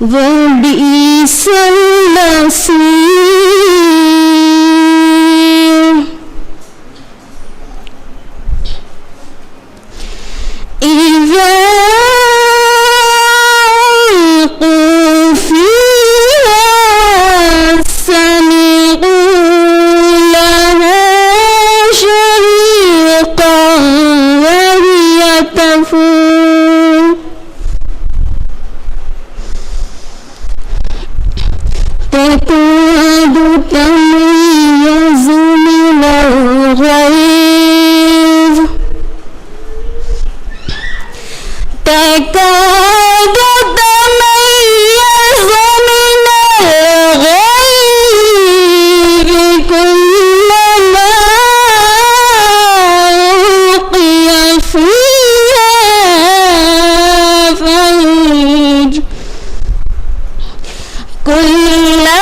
وبئس المصير إذا ألقوا فيها سمعوا لها شهيقا وهي تفور تكاد تميز من الغيظ تكاد تميز من الغيظ كلما ألقي فيها فوج كلما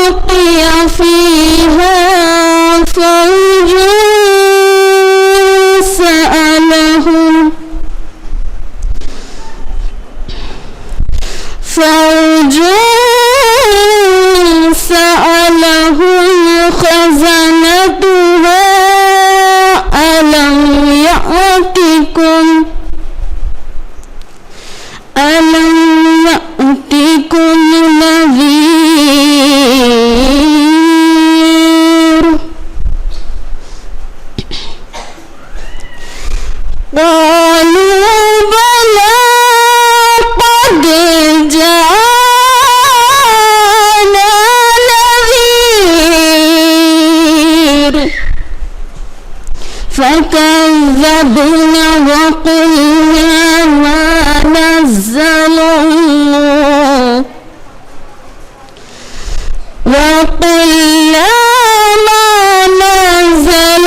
ألقي فيها فوج سألهم خزنتها ألم يأتكم نذير قالوا بلى قد جاءنا نذير فكذبنا وقلنا ما نزل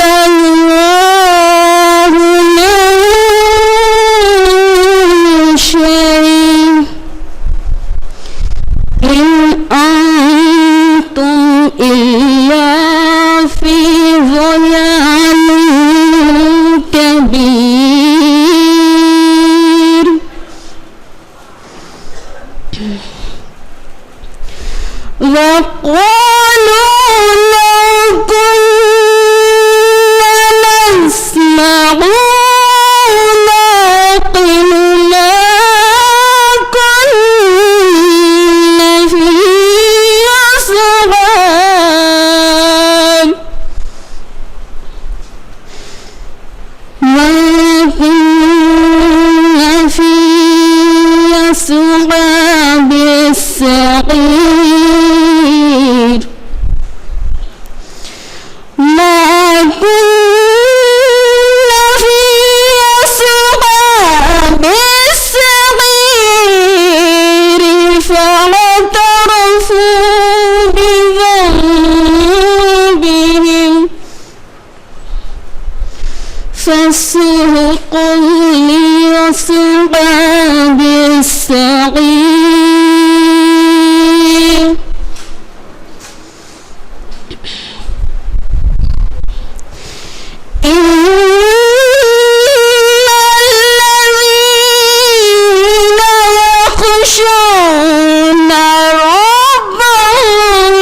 الله من شيء إن أنتم إلا في ضلال كبير وقالوا لو كنا نسمع نعقل ما كنا في أصحاب ما كنا في أصحاب السعير ما كنا في أصحاب السعير فاعترفوا بذنبهم فسحقا لأصحاب السعير إن الذين يخشون ربهم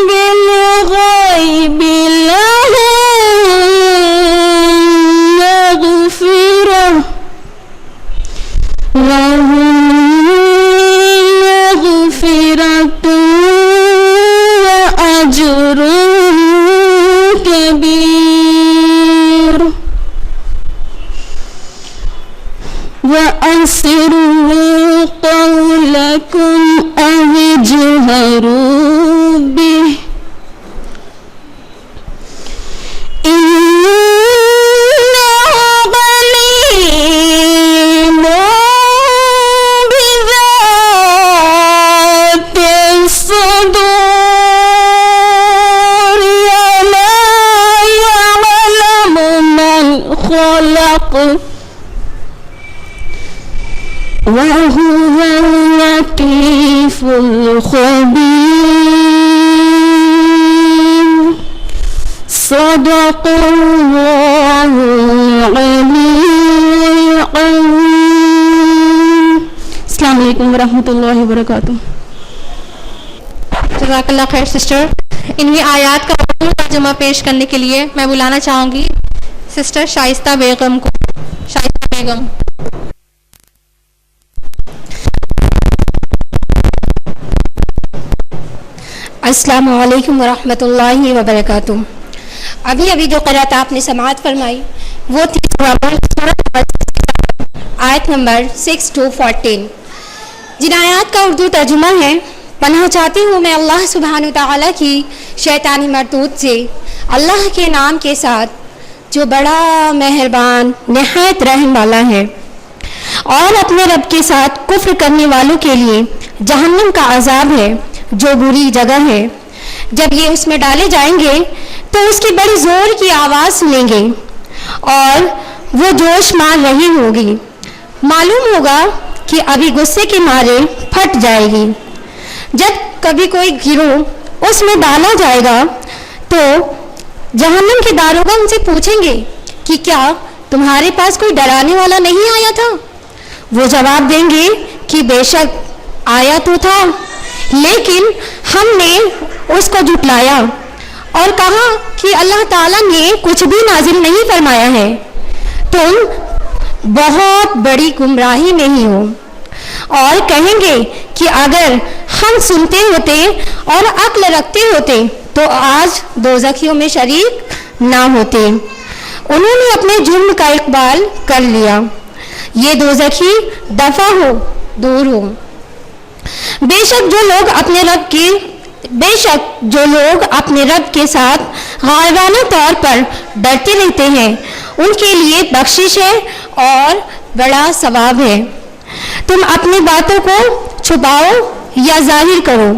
بالغيب لهم مغفرة وأجر كبير وأسروا قولكم أو اجهروا به وهو اللطيف الخبير صدق الله العلي العظيم. السلام علیکم ورحمۃ اللہ وبرکاتہ. جزاک اللہ خیر سسٹر. انہی آیات کا ترجمہ پیش کرنے کے لیے میں بلانا چاہوں گی سسٹر شائستہ بیگم کو. شائستہ بیگم. السلام علیکم ورحمۃ اللہ وبرکاتہ. ابھی جو قرأت آپ نے سماعت فرمائی وہ تھی آیت نمبر 6 to 14. جن آیات کا اردو ترجمہ ہے: پناہ چاہتی ہوں میں اللہ سبحانہ تعالیٰ کی شیطانی مردود سے، اللہ کے نام کے ساتھ جو بڑا مہربان نہایت رحم والا ہے، اور اپنے رب کے ساتھ کفر کرنے والوں کے لیے جہنم کا عذاب ہے جو بری جگہ ہے. جب یہ اس میں ڈالے جائیں گے تو اس کی بڑی زور کی آواز سنیں گے اور وہ جوش مار رہی ہوگی. معلوم ہوگا کہ ابھی غصے کے مارے پھٹ جائے گی. جب کبھی کوئی گروہ اس میں ڈالا جائے گا تو جہنم کے داروغہ ان سے پوچھیں گے کہ کیا تمہارے پاس کوئی ڈرانے والا نہیں آیا تھا؟ وہ جواب دیں گے کہ بے شک آیا تو تھا، لیکن ہم نے اس کو جھٹلایا اور کہا کہ اللہ تعالیٰ نے کچھ بھی نازل نہیں فرمایا ہے. تم بہت بڑی گمراہی میں ہی ہو. اور کہیں گے کہ اگر ہم سنتے ہوتے اور عقل رکھتے ہوتے تو آج دوزخیوں میں شریک نہ ہوتے. انہوں نے اپنے جرم کا اقبال کر لیا. یہ دوزخی دفع ہو، دور ہو. بے شک جو لوگ اپنے رب کے ساتھ غائبانہ طور پر ڈرتے رہتے ہیں ان کے لیے بخشش ہے اور بڑا ثواب ہے. تم اپنی باتوں کو چھپاؤ یا ظاہر کرو،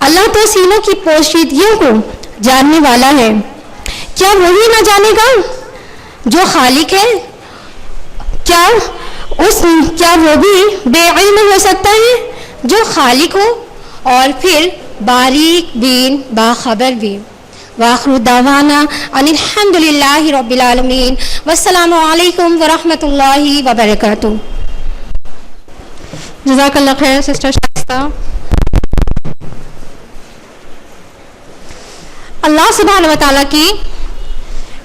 اللہ تو سینوں کی پوشیدگیوں کو جاننے والا ہے. کیا وہی نہ جانے گا جو خالق ہے؟ کیا وہ بھی بے علم ہو سکتا ہے جو خالق ہو اور پھر باریک بین باخبر بھی. وآخر دعوانا ان الحمد للہ رب العالمین والسلام علیکم ورحمۃ اللہ وبرکاتہ. جزاک اللہ خیر سسٹر شائستہ. اللہ سبحانہ وتعالیٰ کی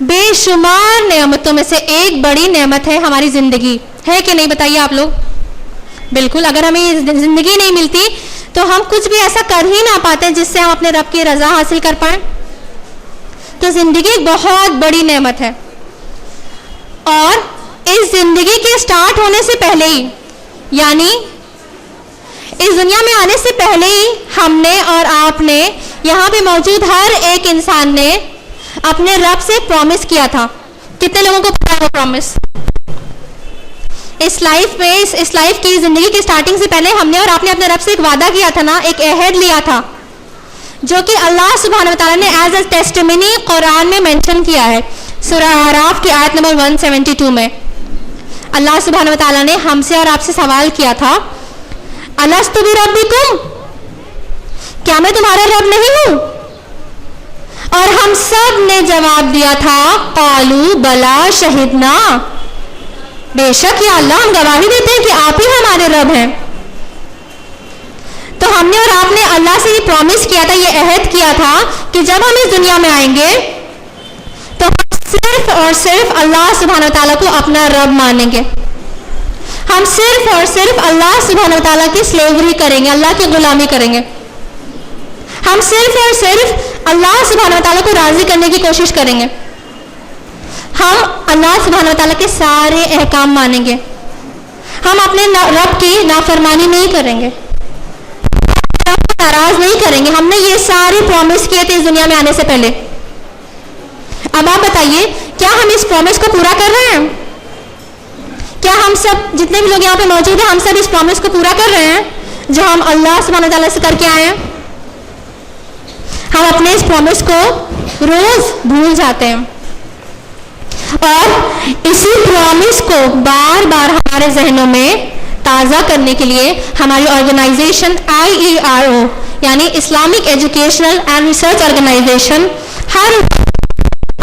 بے شمار نعمتوں میں سے ایک بڑی نعمت ہے ہماری زندگی. ہے کہ نہیں بتائیے آپ لوگ؟ بالکل. اگر ہمیں یہ زندگی نہیں ملتی تو ہم کچھ بھی ایسا کر ہی نہ پاتے جس سے ہم اپنے رب کی رضا حاصل کر پائیں. تو زندگی ایک بہت بڑی نعمت ہے، اور اس زندگی کے سٹارٹ ہونے سے پہلے ہی، یعنی اس دنیا میں آنے سے پہلے ہی ہم نے اور آپ نے، یہاں پہ موجود ہر ایک انسان نے اپنے رب سے پرومس کیا تھا. کتنے لوگوں کو پتا ہے وہ پرومس؟ اس لائف کی زندگی کی سٹارٹنگ سے پہلے ہم نے اور آپ نے اپنے رب سے ایک وعدہ کیا تھا نا، ایک عہد لیا تھا، جو کہ اللہ سبحانہ وتعالیٰ نے ایز اے ٹیسٹمنی قرآن میں مینشن کیا ہے. سورہ اعراف کی آیت نمبر 172 میں اللہ سبحانہ وتعالیٰ نے ہم سے اور آپ سے سوال کیا تھا: الست بربکم، کیا میں تمہارا رب نہیں ہوں؟ اور ہم سب نے جواب دیا تھا: قالوا بلا شہدنا، بے شک یا اللہ ہم گواہی دیتے ہیں کہ آپ ہی ہمارے رب ہیں. تو ہم نے اور آپ نے اللہ سے یہ پرومس کیا تھا، یہ عہد کیا تھا کہ جب ہم اس دنیا میں آئیں گے تو ہم صرف اور صرف اللہ سبحانہ وتعالیٰ کو اپنا رب مانیں گے. ہم صرف اور صرف اللہ سبحانہ وتعالیٰ کی سلیوری کریں گے، اللہ کی غلامی کریں گے. ہم صرف اور صرف اللہ سبحانہ وتعالیٰ کو راضی کرنے کی کوشش کریں گے. ہم اللہ سبحانہ وتعالیٰ کے سارے احکام مانیں گے. ہم اپنے رب کی نافرمانی نہیں کریں گے، رب کو ناراض نہیں کریں گے. ہم نے یہ سارے پرومس کیے تھے اس دنیا میں آنے سے پہلے. اب آپ بتائیے، کیا ہم اس پرومس کو پورا کر رہے ہیں؟ کیا ہم سب جتنے بھی لوگ یہاں پہ موجود ہیں، ہم سب اس پرومس کو پورا کر رہے ہیں جو ہم اللہ سبحانہ وتعالیٰ سے کر کے آئے ہیں؟ ہم اپنے اس پرومس کو روز بھول جاتے ہیں، اور اسی پرومس کو بار بار ہمارے ذہنوں میں تازہ کرنے کے لیے ہماری آرگنائزیشن IERO یعنی Islamic educational and research organisation ہر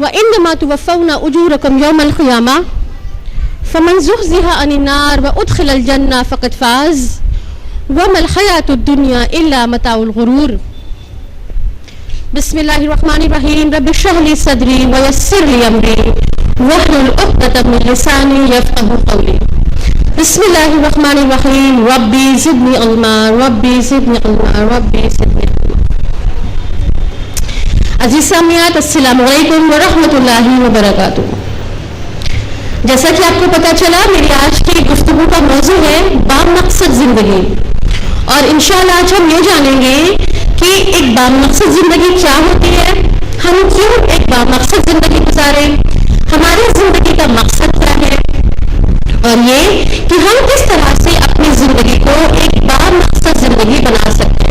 وإنما توفون أجوركم يوم القيامة فمن زحزح عن النار وأدخل الجنة فقد فاز وما الحياة الدنيا إلا متاع الغرور. بسم الله الرحمن الرحيم. رب اشرح لي صدري ويسر لي أمري واحلل عقدة من لساني يفقهوا قولي. بسم الله الرحمن الرحيم. ربي زدني علما ربي زدني علما ربي زدني علما. عزیز سامعات، السلام علیکم ورحمۃ اللہ وبرکاتہ. جیسا کہ آپ کو پتہ چلا، میری آج کی گفتگو کا موضوع ہے بامقصد زندگی، اور انشاءاللہ آج ہم یہ جانیں گے کہ ایک بامقصد زندگی کیا ہوتی ہے، ہم کیوں ایک بامقصد زندگی گزاریں، ہماری زندگی کا مقصد کیا ہے، اور یہ کہ ہم کس طرح سے اپنی زندگی کو ایک بامقصد زندگی بنا سکتے ہیں.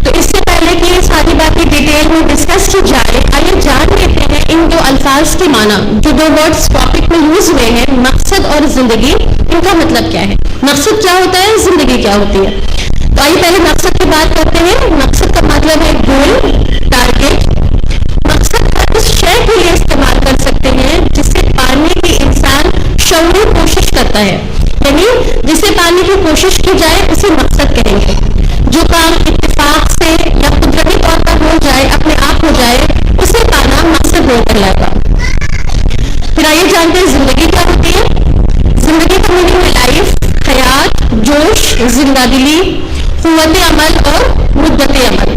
تو اس سے پہلے کہ یہ ساری باتیں ڈیٹیل میں ڈسکس کی جائے، آئیے جان لیتے ہیں ان دو الفاظ کے معنی. جو دو ورڈز ٹاپک میں یوز ہوئے ہیں، مقصد اور زندگی، ان کا مطلب کیا ہے، مقصد کیا ہوتا ہے، زندگی کیا ہوتی ہے. تو آئیے پہلے مقصد کی بات کرتے ہیں. مقصد کا مطلب ہے گول، ٹارگیٹ. مقصد ہر اس شے کے لیے استعمال کر سکتے ہیں جسے پانے کی انسان شعوری کوشش کرتا ہے، یعنی جسے پانے کی کوشش کی جائے اسے مقصد کہیں گے. جو کام اتفاق سے یا قدرتی طور پر ہو جائے، اپنے آپ ہو جائے، اسے پانا مقصد نہیں کہلائے گا. پھر آئیے جانتے ہیں زندگی کیا ہوتی ہے. زندگی کا میننگ ہے لائف، حیات، جوش، زندہ دلی، قوت عمل اور مدت عمل.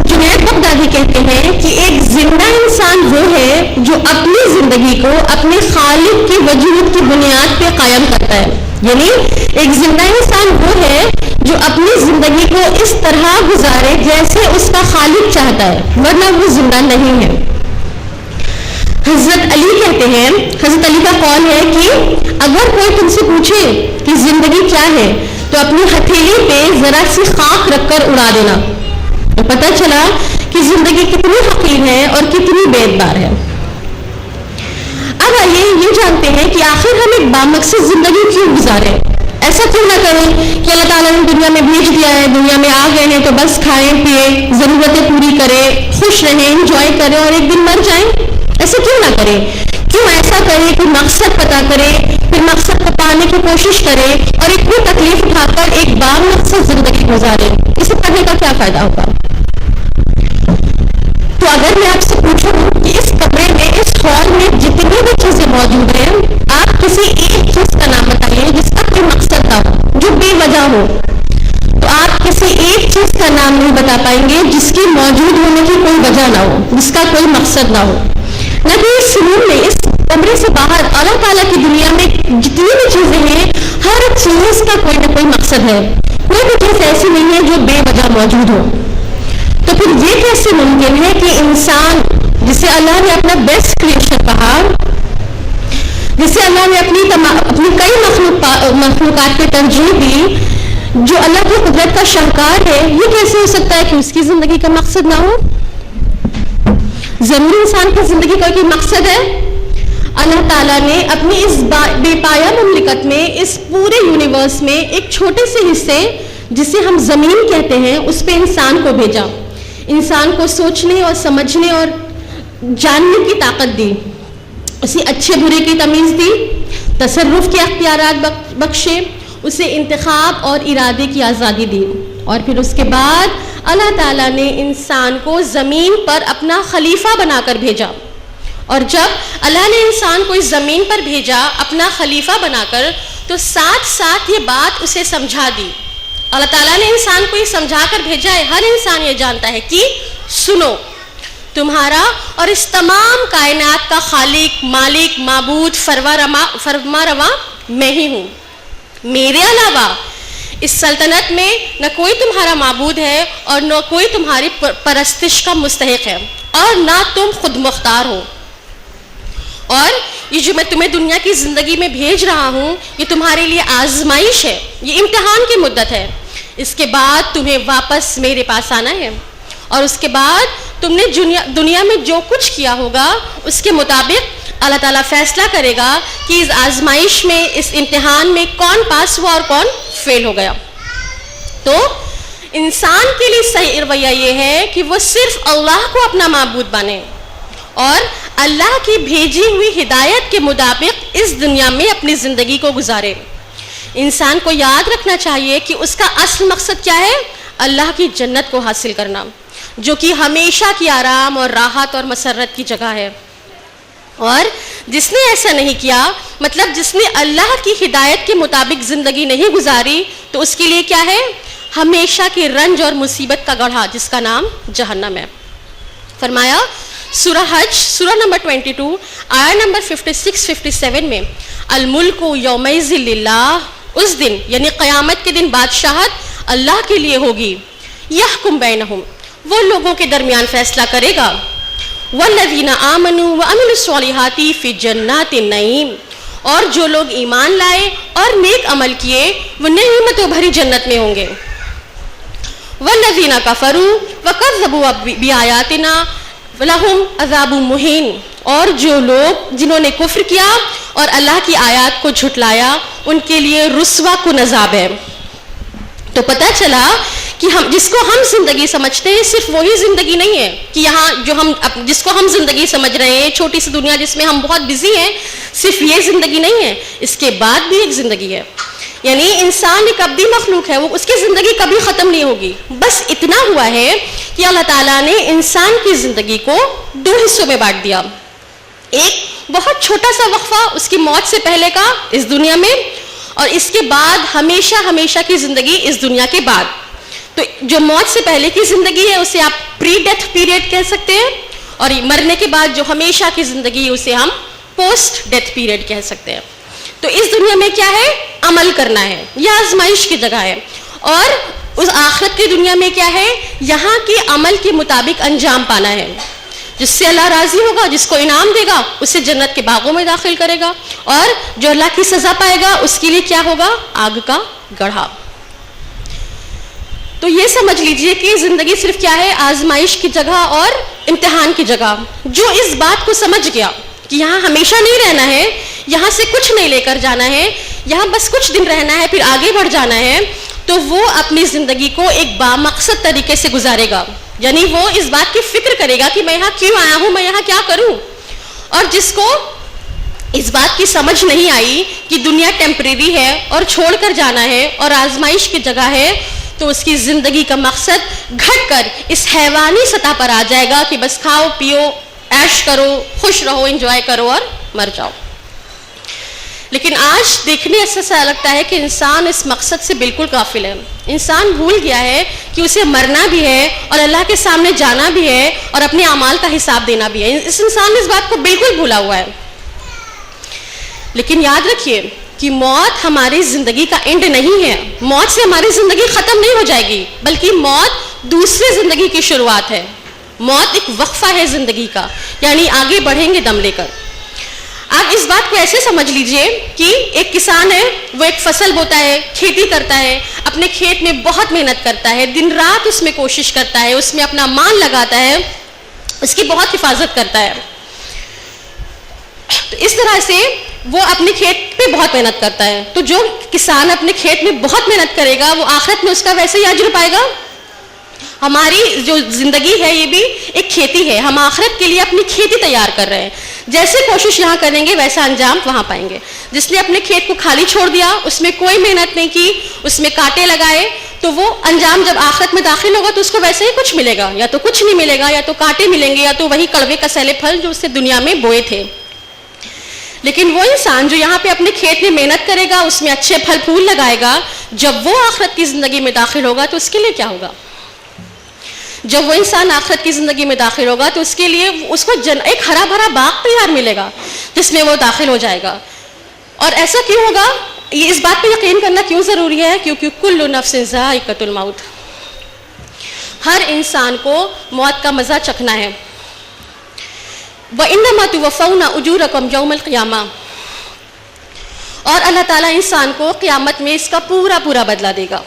جنید بغدادی کہتے ہیں کہ ایک زندہ انسان وہ ہے جو اپنی زندگی کو اپنے خالق کی وجود کی بنیاد پہ قائم کرتا ہے. یعنی ایک زندہ انسان وہ ہے جو اپنی زندگی کو اس طرح گزارے جیسے اس کا خالق چاہتا ہے، ورنہ وہ زندہ نہیں ہے. حضرت علی کہتے ہیں، حضرت علی کا قول ہے کہ اگر کوئی تم سے پوچھے کہ زندگی کیا ہے تو اپنی ہتھیلی پہ ذرا سی خاک رکھ کر اڑا دینا، تو پتہ چلا کہ زندگی کتنی حقیر ہے اور کتنی بے اعتبار ہے. اب آئیے یہ جانتے ہیں کہ آخر ہم ایک بامقصد زندگی کیوں گزاریں. ایسا کیوں نہ کریں کہ اللہ تعالیٰ نے دنیا میں بھیج دیا ہے، دنیا میں آ گئے ہیں تو بس کھائیں پیئیں، ضرورتیں پوری کریں، خوش رہیں، انجوائے کریں اور ایک دن مر جائیں. ایسا کیوں نہ کریں. کیوں ایسا کریں کہ مقصد پتہ کریں، پھر مقصد کو پانے کی کوشش کریں اور اتنی تکلیف اٹھا کر ایک بامقصد زندگی گزاریں. اسے پڑھنے کا کیا فائدہ ہوگا. تو اگر میں آپ سے پوچھوں کہ اس کمرے میں، اس ہال میں جتنی بھی چیزیں موجود ہیں، آپ کسی ایک چیز کا نام بتائیے جس کا کوئی مقصد نہ ہو، جو بے وجہ ہو. تو آپ کسی ایک چیز کا نام نہیں بتا پائیں گے جس کی موجود ہونے کی کوئی وجہ نہ ہو، جس کا کوئی مقصد نہ ہو. نہ کہ اس روم میں، اس کمرے سے باہر اللہ تعالیٰ کی دنیا میں جتنی بھی چیزیں ہیں، ہر چیز کا کوئی نہ کوئی مقصد ہے. کوئی بھی چیز ایسی نہیں ہے جو بے وجہ موجود ہو. تو پھر یہ کیسے ممکن ہے کہ انسان جسے اللہ نے اپنا بیسٹ کریشن کہا، جسے اللہ نے اپنی کئی مخلوقات پہ ترجیح دی، جو اللہ کی قدرت کا شاہکار ہے، یہ کیسے ہو سکتا ہے کہ اس کی زندگی کا مقصد نہ ہو. ضرور انسان کی زندگی کا کوئی مقصد ہے. اللہ تعالیٰ نے اپنی اس بے پایا مملکت میں، اس پورے یونیورس میں ایک چھوٹے سے حصے جسے ہم زمین کہتے ہیں، اس پہ انسان کو بھیجا. انسان کو سوچنے اور سمجھنے اور جاننے کی طاقت دی، اسے اچھے برے کی تمیز دی، تصرف کے اختیارات بخشے، اسے انتخاب اور ارادے کی آزادی دی. اور پھر اس کے بعد اللہ تعالیٰ نے انسان کو زمین پر اپنا خلیفہ بنا کر بھیجا. اور جب اللہ نے انسان کو اس زمین پر بھیجا اپنا خلیفہ بنا کر، تو ساتھ ساتھ یہ بات اسے سمجھا دی. اللہ تعالیٰ نے انسان کو یہ سمجھا کر بھیجا ہے، ہر انسان یہ جانتا ہے کہ سنو، تمہارا اور اس تمام کائنات کا خالق، مالک، معبود، فرما رواں میں ہی ہوں. میرے علاوہ اس سلطنت میں نہ کوئی تمہارا معبود ہے اور نہ کوئی تمہاری پرستش کا مستحق ہے، اور نہ تم خود مختار ہو. اور یہ جو میں تمہیں دنیا کی زندگی میں بھیج رہا ہوں، یہ تمہارے لیے آزمائش ہے، یہ امتحان کی مدت ہے. اس کے بعد تمہیں واپس میرے پاس آنا ہے، اور اس کے بعد تم نے دنیا میں جو کچھ کیا ہوگا اس کے مطابق اللہ تعالیٰ فیصلہ کرے گا کہ اس آزمائش میں، اس امتحان میں کون پاس ہوا اور کون فیل ہو گیا. تو انسان کے لیے صحیح رویہ یہ ہے کہ وہ صرف اللہ کو اپنا معبود مانے اور اللہ کی بھیجی ہوئی ہدایت کے مطابق اس دنیا میں اپنی زندگی کو گزارے. انسان کو یاد رکھنا چاہیے کہ اس کا اصل مقصد کیا ہے؟ اللہ کی جنت کو حاصل کرنا، جو کہ ہمیشہ کی آرام اور راحت اور مسرت کی جگہ ہے. اور جس نے ایسا نہیں کیا، مطلب جس نے اللہ کی ہدایت کے مطابق زندگی نہیں گزاری، تو اس کے لیے کیا ہے؟ ہمیشہ کی رنج اور مصیبت کا گڑھا، جس کا نام جہنم ہے. فرمایا سورہ حج سورہ نمبر 22 آیت نمبر 56-57 میں، الملک یومئذ للہ، اس دن یعنی قیامت کے دن بادشاہت اللہ کے لیے ہوگی. یحکم بینہم، وہ لوگوں کے درمیان فیصلہ کرے گا. والذین آمنوا وعملوا الصالحات فی جنات النعیم، اور جو لوگ ایمان لائے اور نیک عمل کیے وہ نعمتوں بھری جنت میں ہوں گے. والذین کفروا وکذبوا بآیاتنا لہم عذاب مہین، اور جو لوگ جنہوں نے کفر کیا اور اللہ کی آیات کو جھٹلایا ان کے لیے رسوا کن عذاب ہے. تو پتہ چلا کہ جس کو ہم زندگی سمجھتے ہیں صرف وہی زندگی نہیں ہے کہ یہاں جو جس کو ہم زندگی سمجھ رہے ہیں، چھوٹی سی دنیا جس میں ہم بہت بزی ہیں، صرف یہ زندگی نہیں ہے، اس کے بعد بھی ایک زندگی ہے. یعنی انسان ایک ابدی مخلوق ہے، وہ اس کی زندگی کبھی ختم نہیں ہوگی. بس اتنا ہوا ہے کہ اللہ تعالیٰ نے انسان کی زندگی کو 2 حصوں میں بانٹ دیا. ایک بہت چھوٹا سا وقفہ اس کی موت سے پہلے کا اس دنیا میں، اور اس کے بعد ہمیشہ کی زندگی اس دنیا کے بعد. تو جو موت سے پہلے کی زندگی ہے اسے آپ پری ڈیتھ پیریڈ کہہ سکتے ہیں، اور مرنے کے بعد جو ہمیشہ کی زندگی ہے اسے ہم پوسٹ ڈیتھ پیریڈ کہہ سکتے ہیں. تو اس دنیا میں کیا ہے؟ عمل کرنا ہے، یہ آزمائش کی جگہ ہے. اور اس آخرت کی دنیا میں کیا ہے؟ یہاں کے عمل کے مطابق انجام پانا ہے. جس سے اللہ راضی ہوگا، جس کو انعام دے گا، اسے جنت کے باغوں میں داخل کرے گا، اور جو اللہ کی سزا پائے گا اس کے لیے کیا ہوگا؟ آگ کا گڑھا. تو یہ سمجھ لیجئے کہ زندگی صرف کیا ہے؟ آزمائش کی جگہ اور امتحان کی جگہ. جو اس بات کو سمجھ گیا کہ یہاں ہمیشہ نہیں رہنا ہے، یہاں سے کچھ نہیں لے کر جانا ہے، یہاں بس کچھ دن رہنا ہے پھر آگے بڑھ جانا ہے، تو وہ اپنی زندگی کو ایک بامقصد طریقے سے گزارے گا. یعنی وہ اس بات کی فکر کرے گا کہ میں یہاں کیوں آیا ہوں، میں یہاں کیا کروں. اور جس کو اس بات کی سمجھ نہیں آئی کہ دنیا ٹیمپریری ہے اور چھوڑ کر جانا ہے اور آزمائش کی جگہ ہے، تو اس کی زندگی کا مقصد گھٹ کر اس حیوانی سطح پر آ جائے گا کہ بس کھاؤ پیو عیش کرو، خوش رہو، انجوائے کرو اور مر جاؤ. لیکن آج دیکھنے سے ایسا لگتا ہے کہ انسان اس مقصد سے بالکل غافل ہے. انسان بھول گیا ہے کہ اسے مرنا بھی ہے اور اللہ کے سامنے جانا بھی ہے اور اپنے اعمال کا حساب دینا بھی ہے. اس انسان نے اس بات کو بالکل بھولا ہوا ہے. لیکن یاد رکھیے کہ موت ہماری زندگی کا اینڈ نہیں ہے. موت سے ہماری زندگی ختم نہیں ہو جائے گی، بلکہ موت دوسری زندگی کی شروعات ہے. موت ایک وقفہ ہے زندگی کا، یعنی آگے بڑھیں گے دم لے کر. آپ اس بات کو ایسے سمجھ لیجئے کہ ایک کسان ہے، وہ ایک فصل بوتا ہے، کھیتی کرتا ہے، اپنے کھیت میں بہت محنت کرتا ہے، دن رات اس میں کوشش کرتا ہے، اس میں اپنا مال لگاتا ہے، اس کی بہت حفاظت کرتا ہے. تو اس طرح سے وہ اپنے کھیت پہ بہت محنت کرتا ہے. تو جو کسان اپنے کھیت میں بہت محنت کرے گا وہ آخرت میں اس کا ویسے ہی اجر پائے گا. ہماری جو زندگی ہے یہ بھی ایک کھیتی ہے. ہم آخرت کے لیے اپنی کھیتی تیار کر رہے ہیں. جیسے کوشش یہاں کریں گے ویسا انجام وہاں پائیں گے. جس نے اپنے کھیت کو خالی چھوڑ دیا، اس میں کوئی محنت نہیں کی، اس میں کانٹے لگائے، تو وہ انجام جب آخرت میں داخل ہوگا تو اس کو ویسے ہی کچھ ملے گا. یا تو کچھ نہیں ملے گا، یا تو کانٹے ملیں گے، یا تو وہی کڑوے کسیلے پھل جو اس سے دنیا میں بوئے تھے. لیکن وہ انسان جو یہاں پہ اپنے کھیت میں محنت کرے گا، اس میں اچھے پھل پھول لگائے گا، جب وہ آخرت کی زندگی میں داخل ہوگا تو اس کے لیے کیا ہوگا؟ جب وہ انسان آخرت کی زندگی میں داخل ہوگا تو اس کے لیے اس کو ایک ہرا بھرا باغ تیار ملے گا جس میں وہ داخل ہو جائے گا. اور ایسا کیوں ہوگا؟ یہ اس بات پہ یقین کرنا کیوں ضروری ہے؟ کیونکہ کل نفس ذائقۃ الموت، ہر انسان کو موت کا مزہ چکھنا ہے. وَإِنَّمَا تُوَفَّوْنَ أُجُورَكُمْ يَوْمَ الْقِيَامَةِ، اور اللہ تعالیٰ انسان کو قیامت میں اس کا پورا پورا بدلہ دے گا.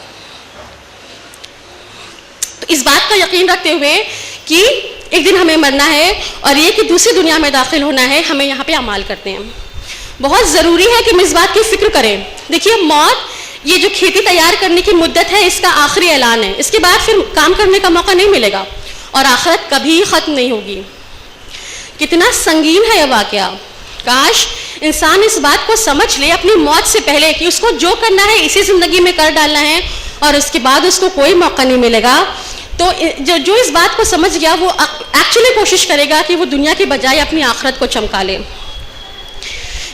تو اس بات کا یقین رکھتے ہوئے کہ ایک دن ہمیں مرنا ہے اور یہ کہ دوسری دنیا میں داخل ہونا ہے، ہمیں یہاں پہ اعمال کرتے ہیں. بہت ضروری ہے کہ ہم اس بات کی فکر کریں. دیکھیے موت یہ جو کھیتی تیار کرنے کی مدت ہے اس کا آخری اعلان ہے, اس کے بعد پھر کام کرنے کا موقع نہیں ملے گا اور آخرت کبھی ختم نہیں ہوگی. کتنا سنگین ہے یہ واقعہ. کاش انسان اس بات کو سمجھ لے اپنی موت سے پہلے کہ اس کو جو کرنا ہے اسی زندگی میں کر ڈالنا ہے اور اس کے بعد اس کو کوئی موقع نہیں ملے گا. تو جو اس بات کو سمجھ گیا وہ ایکچولی کوشش کرے گا کہ وہ دنیا کی بجائے اپنی آخرت کو چمکا لے.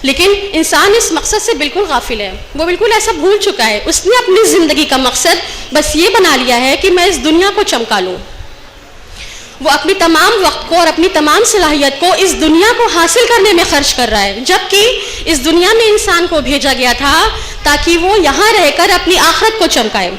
لیکن انسان اس مقصد سے بالکل غافل ہے, وہ بالکل ایسا بھول چکا ہے. اس نے اپنی زندگی کا مقصد بس یہ بنا لیا ہے کہ میں اس دنیا کو چمکا لوں. وہ اپنی تمام وقت کو اور اپنی تمام صلاحیت کو اس دنیا کو حاصل کرنے میں خرچ کر رہا ہے, جبکہ اس دنیا میں انسان کو بھیجا گیا تھا تاکہ وہ یہاں رہ کر اپنی آخرت کو چمکائے.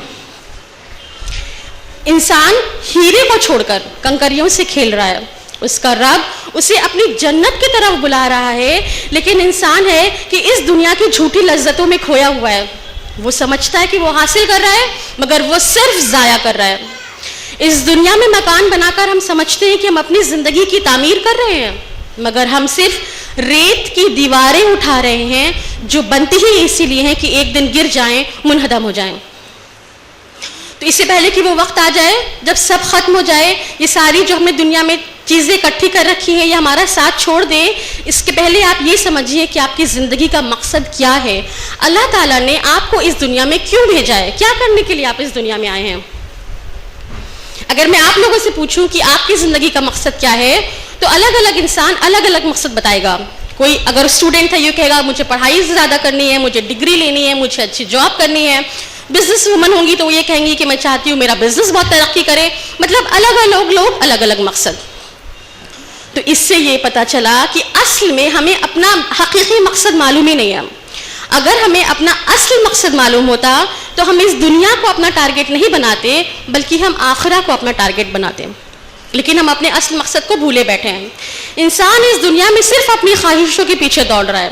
انسان ہیرے کو چھوڑ کر کنکریوں سے کھیل رہا ہے. اس کا رب اسے اپنی جنت کی طرف بلا رہا ہے, لیکن انسان ہے کہ اس دنیا کی جھوٹی لذتوں میں کھویا ہوا ہے. وہ سمجھتا ہے کہ وہ حاصل کر رہا ہے مگر وہ صرف ضائع کر رہا ہے. اس دنیا میں مکان بنا کر ہم سمجھتے ہیں کہ ہم اپنی زندگی کی تعمیر کر رہے ہیں, مگر ہم صرف ریت کی دیواریں اٹھا رہے ہیں جو بنتی ہی اسی لیے ہیں کہ ایک دن گر جائیں, منہدم ہو جائیں. تو اس سے پہلے کہ وہ وقت آ جائے جب سب ختم ہو جائے, یہ ساری جو ہم نے دنیا میں چیزیں اکٹھی کر رکھی ہیں یہ ہمارا ساتھ چھوڑ دیں, اس کے پہلے آپ یہ سمجھیے کہ آپ کی زندگی کا مقصد کیا ہے. اللہ تعالیٰ نے آپ کو اس دنیا میں کیوں بھیجا ہے, کیا کرنے کے لیے آپ اس دنیا میں آئے ہیں. اگر میں آپ لوگوں سے پوچھوں کہ آپ کی زندگی کا مقصد کیا ہے تو الگ الگ انسان الگ الگ مقصد بتائے گا. کوئی اگر اسٹوڈنٹ ہے یہ کہے گا مجھے پڑھائی زیادہ کرنی ہے, مجھے ڈگری لینی ہے, مجھے اچھی جاب کرنی ہے. بزنس وومن ہوں گی تو وہ یہ کہیں گی کہ میں چاہتی ہوں میرا بزنس بہت ترقی کرے. مطلب الگ الگ لوگ الگ الگ مقصد. تو اس سے یہ پتہ چلا کہ اصل میں ہمیں اپنا حقیقی مقصد معلوم ہی نہیں ہے. اگر ہمیں اپنا اصل مقصد معلوم ہوتا تو ہم اس دنیا کو اپنا ٹارگٹ نہیں بناتے بلکہ ہم آخرہ کو اپنا ٹارگٹ بناتے. لیکن ہم اپنے اصل مقصد کو بھولے بیٹھے ہیں. انسان اس دنیا میں صرف اپنی خواہشوں کے پیچھے دوڑ رہا ہے.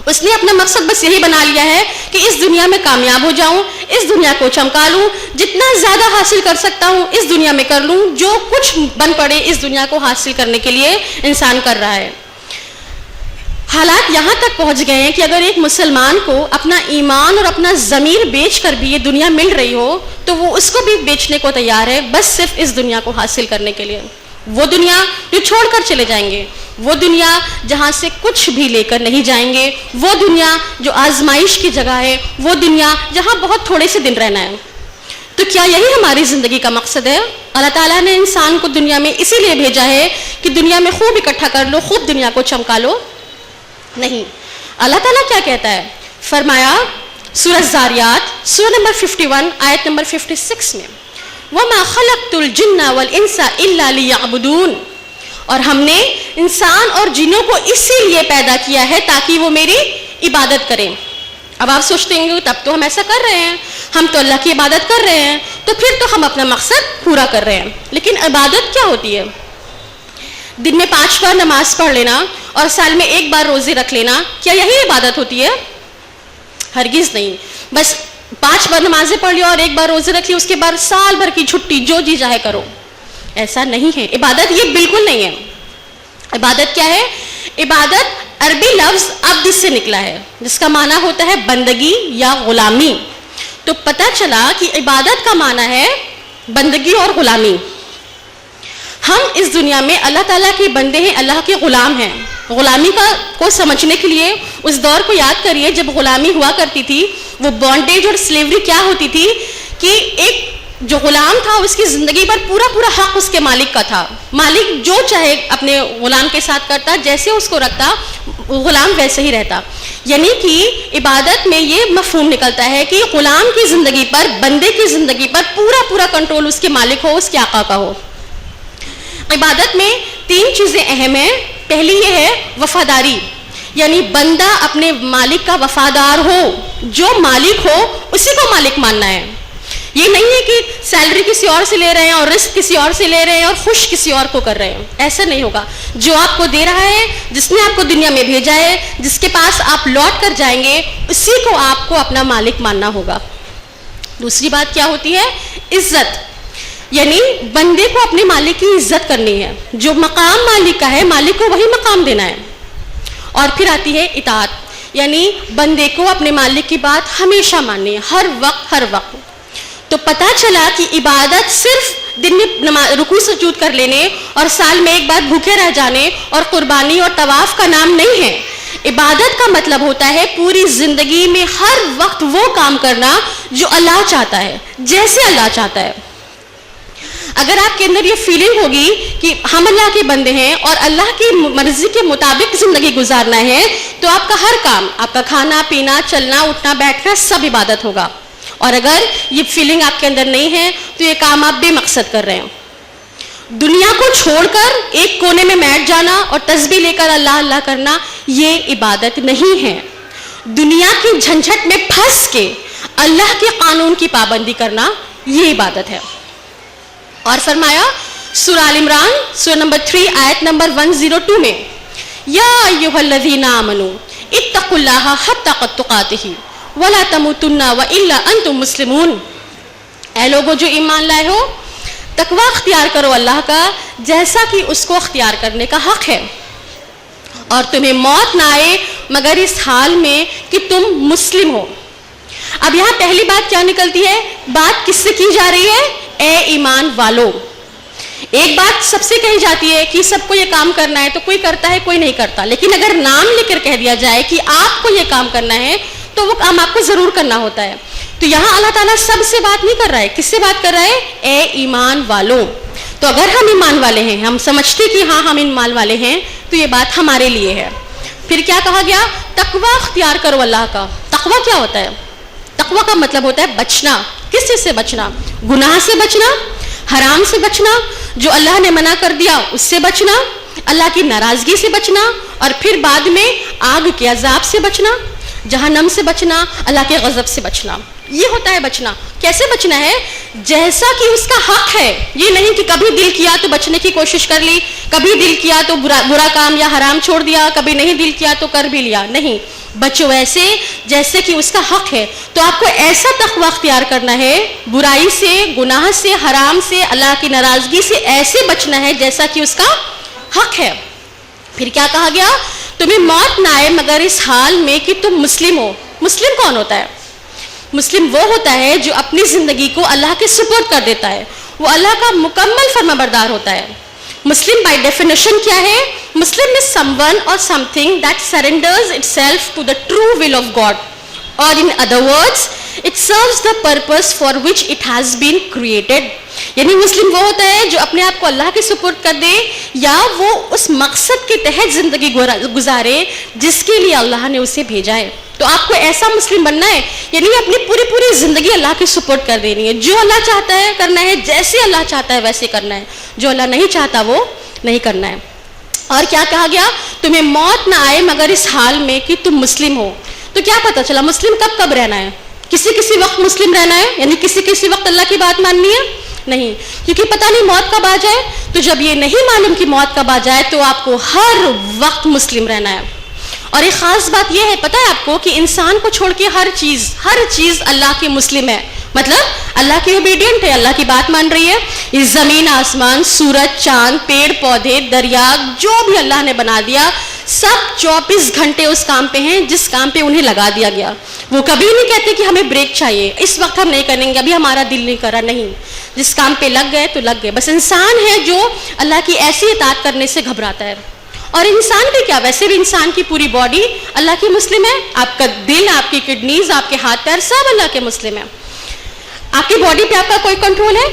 اس نے اپنا مقصد بس یہی بنا لیا ہے کہ اس دنیا میں کامیاب ہو جاؤں, اس دنیا کو چمکا لوں, جتنا زیادہ حاصل کر سکتا ہوں اس دنیا میں کر لوں. جو کچھ بن پڑے اس دنیا کو حاصل کرنے کے لیے انسان کر رہا ہے. حالات یہاں تک پہنچ گئے ہیں کہ اگر ایک مسلمان کو اپنا ایمان اور اپنا ضمیر بیچ کر بھی یہ دنیا مل رہی ہو تو وہ اس کو بھی بیچنے کو تیار ہے, بس صرف اس دنیا کو حاصل کرنے کے لیے. وہ دنیا جو چھوڑ کر چلے جائیں گے, وہ دنیا جہاں سے کچھ بھی لے کر نہیں جائیں گے, وہ دنیا جو آزمائش کی جگہ ہے, وہ دنیا جہاں بہت تھوڑے سے دن رہنا ہے. تو کیا یہی ہماری زندگی کا مقصد ہے؟ اللہ تعالیٰ نے انسان کو دنیا میں اسی لیے بھیجا ہے کہ دنیا میں خوب اکٹھا کر لو, خوب دنیا کو چمکا لو؟ نہیں. اللہ تعالیٰ کیا کہتا ہے؟ فرمایا سورہ زاریات سورہ نمبر 51 آیت نمبر 56 میں, وَمَا خَلَقْتُ الْجِنَّ وَالْإِنسَ إِلَّا لِيَعْبُدُونَ, اور ہم نے انسان اور جنوں کو اسی لیے پیدا کیا ہے تاکہ وہ میری عبادت کریں. اب آپ سوچتے ہیں تب تو ہم ایسا کر رہے ہیں, ہم تو اللہ کی عبادت کر رہے ہیں, تو پھر تو ہم اپنا مقصد پورا کر رہے ہیں. لیکن عبادت کیا ہوتی ہے؟ دن میں 5 بار نماز پڑھ لینا اور سال میں 1 بار روزے رکھ لینا, کیا یہی عبادت ہوتی ہے؟ ہرگز نہیں. بس 5 بار نمازیں پڑھ لیا اور 1 بار روزے رکھ لی, اس کے بعد سال بھر کی چھٹی جو جی چاہے کرو. ایسا نہیں ہے. عبادت یہ بالکل نہیں ہے. عبادت کیا ہے؟ عبادت عربی لفظ عبد سے نکلا ہے جس کا معنی ہوتا ہے بندگی یا غلامی. تو پتہ چلا کہ عبادت کا معنی ہے بندگی اور غلامی. ہم اس دنیا میں اللہ تعالیٰ کے بندے ہیں, اللہ کے غلام ہیں. غلامی کو سمجھنے کے لیے اس دور کو یاد کریے جب غلامی ہوا کرتی تھی. وہ بانڈیج اور سلیوری کیا ہوتی تھی کہ ایک جو غلام تھا اس کی زندگی پر پورا حق اس کے مالک کا تھا. مالک جو چاہے اپنے غلام کے ساتھ کرتا, جیسے اس کو رکھتا غلام ویسے ہی رہتا. یعنی کہ عبادت میں یہ مفہوم نکلتا ہے کہ غلام کی زندگی پر, بندے کی زندگی پر پورا کنٹرول اس کے مالک ہو, اس کے آقا کا ہو. عبادت میں 3 چیزیں اہم ہیں. پہلی یہ ہے وفاداری, یعنی بندہ اپنے مالک کا وفادار ہو, جو مالک ہو اسی کو مالک ماننا ہے. یہ نہیں ہے کہ سیلری کسی اور سے لے رہے ہیں اور رزق کسی اور سے لے رہے ہیں اور خوش کسی اور کو کر رہے ہیں. ایسا نہیں ہوگا. جو آپ کو دے رہا ہے, جس نے آپ کو دنیا میں بھیجا ہے, جس کے پاس آپ لوٹ کر جائیں گے, اسی کو آپ کو اپنا مالک ماننا ہوگا. دوسری بات کیا ہوتی ہے؟ عزت, یعنی بندے کو اپنے مالک کی عزت کرنی ہے. جو مقام مالک کا ہے مالک کو وہی مقام دینا ہے. اور پھر آتی ہے اطاعت, یعنی بندے کو اپنے مالک کی بات ہمیشہ ماننی ہے، ہر وقت. تو پتہ چلا کہ عبادت صرف دن میں رکوع سجود کر لینے اور سال میں ایک بار بھوکے رہ جانے اور قربانی اور طواف کا نام نہیں ہے. عبادت کا مطلب ہوتا ہے پوری زندگی میں ہر وقت وہ کام کرنا جو اللہ چاہتا ہے، جیسے اللہ چاہتا ہے. اگر آپ کے اندر یہ فیلنگ ہوگی کہ ہم اللہ کے بندے ہیں اور اللہ کی مرضی کے مطابق زندگی گزارنا ہے، تو آپ کا ہر کام، آپ کا کھانا پینا، چلنا اٹھنا بیٹھنا سب عبادت ہوگا. اور اگر یہ فیلنگ آپ کے اندر نہیں ہے تو یہ کام آپ بے مقصد کر رہے ہیں. دنیا کو چھوڑ کر ایک کونے میں بیٹھ جانا اور تسبیح لے کر اللہ اللہ کرنا یہ عبادت نہیں ہے. دنیا کی جھنجھٹ میں پھنس کے اللہ کے قانون کی پابندی کرنا یہ عبادت ہے. اور فرمایا سورہ آل عمران سورہ نمبر 3 آیت نمبر 102 میں، یا ایھا الذین آمنوا اتقوا اللہ حق تقاتہ ولا تموتن والا انتم مسلمون. اے لوگو جو ایمان لائے ہو، تقوی اختیار کرو اللہ کا جیسا کہ اس کو اختیار کرنے کا حق ہے، اور تمہیں موت نہ آئے مگر اس حال میں کہ تم مسلم ہو. اب یہاں پہلی بات کیا نکلتی ہے؟ بات کس سے کی جا رہی ہے؟ اے ایمان والو. ایک بات سب سے کہی جاتی ہے کہ سب کو یہ کام کرنا ہے تو کوئی کرتا ہے کوئی نہیں کرتا، لیکن اگر نام لے کر کہہ دیا جائے کہ آپ کو یہ کام کرنا ہے تو وہ کام آپ کو ضرور کرنا ہوتا ہے. تو یہاں اللہ تعالیٰ سب سے بات نہیں کر رہا ہے، کس سے بات کر رہا ہے؟ اے ایمان والو. تو اگر ہم ایمان والے ہیں، ہم سمجھتے کہ ہاں ہم ایمان والے ہیں، تو یہ بات ہمارے لیے ہے. پھر کیا کہا گیا؟ تقوی اختیار کرو اللہ کا. تقوی کیا ہوتا ہے؟ تقوی کا مطلب ہوتا ہے بچنا. کس چیز سے بچنا؟ گناہ سے بچنا، حرام سے بچنا، جو اللہ نے منع کر دیا اس سے بچنا، اللہ کی ناراضگی سے بچنا، اور پھر بعد میں آگ کے عذاب سے بچنا، جہنم سے بچنا، اللہ کے غضب سے بچنا. یہ ہوتا ہے بچنا. کیسے بچنا ہے؟ جیسا کہ اس کا حق ہے. یہ نہیں کہ کبھی دل کیا تو بچنے کی کوشش کر لی، کبھی دل کیا تو برا کام یا حرام چھوڑ دیا، کبھی نہیں دل کیا تو کر بھی لیا. نہیں، بچو ایسے جیسے کہ اس کا حق ہے. تو آپ کو ایسا تقوی اختیار کرنا ہے، برائی سے، گناہ سے، حرام سے، اللہ کی ناراضگی سے ایسے بچنا ہے جیسا کہ اس کا حق ہے. پھر کیا کہا گیا؟ تمہیں موت نہ آئے مگر اس حال میں کہ تم مسلم ہو. مسلم کون ہوتا ہے؟ مسلم وہ ہوتا ہے جو اپنی زندگی کو اللہ کے سپرد کر دیتا ہے، وہ اللہ کا مکمل فرما بردار ہوتا ہے. مسلم بائی ڈیفینیشن کیا ہے؟ مسلم از سم ون اور something that surrenders itself to the true will of God, اور in other words it serves the purpose for which it has been created. یعنی مسلم وہ ہوتا ہے جو اپنے آپ کو اللہ کے سپرد کر دے، یا وہ اس مقصد کے تحت زندگی گزارے جس کے لیے اللہ نے اسے بھیجا ہے. تو آپ کو ایسا مسلم بننا ہے، یعنی اپنی پوری زندگی اللہ کے سپرد کر دینی ہے. جو اللہ چاہتا ہے کرنا ہے، جیسے اللہ چاہتا ہے ویسے کرنا ہے، جو اللہ نہیں چاہتا وہ نہیں کرنا ہے. اور کیا کہا گیا؟ تمہیں موت نہ آئے مگر اس حال میں کہ تم مسلم ہو. تو کیا پتہ چلا مسلم کب رہنا ہے؟ کسی وقت مسلم رہنا ہے، یعنی کسی وقت اللہ کی بات ماننی ہے؟ نہیں، کیونکہ پتہ نہیں موت کب آ جائے. تو جب یہ نہیں معلوم کہ موت کب آ جائے تو آپ کو ہر وقت مسلم رہنا ہے. اور ایک خاص بات یہ ہے، پتہ ہے آپ کو، کہ انسان کو چھوڑ کے ہر چیز اللہ کے مسلم ہے. مطلب اللہ کی اوبیڈینٹ ہے، اللہ کی بات مان رہی ہے. یہ زمین آسمان، سورج چاند، پیڑ پودے، دریا، جو بھی اللہ نے بنا دیا، سب 24 گھنٹے اس کام پہ ہیں جس کام پہ انہیں لگا دیا گیا. وہ کبھی نہیں کہتے کہ ہمیں بریک چاہیے، اس وقت ہم نہیں کریں گے، ابھی ہمارا دل نہیں کرا. نہیں، جس کام پہ لگ گئے تو لگ گئے. بس انسان ہے جو اللہ کی ایسی اطاعت کرنے سے گھبراتا ہے. اور انسان بھی کیا، ویسے بھی انسان کی پوری باڈی اللہ کی مسلم ہے. آپ کا دل، آپ کی کڈنیز، آپ کے ہاتھ پیر سب اللہ کے مسلم ہے. آپ کی باڈی پہ آپ کا کوئی کنٹرول ہے؟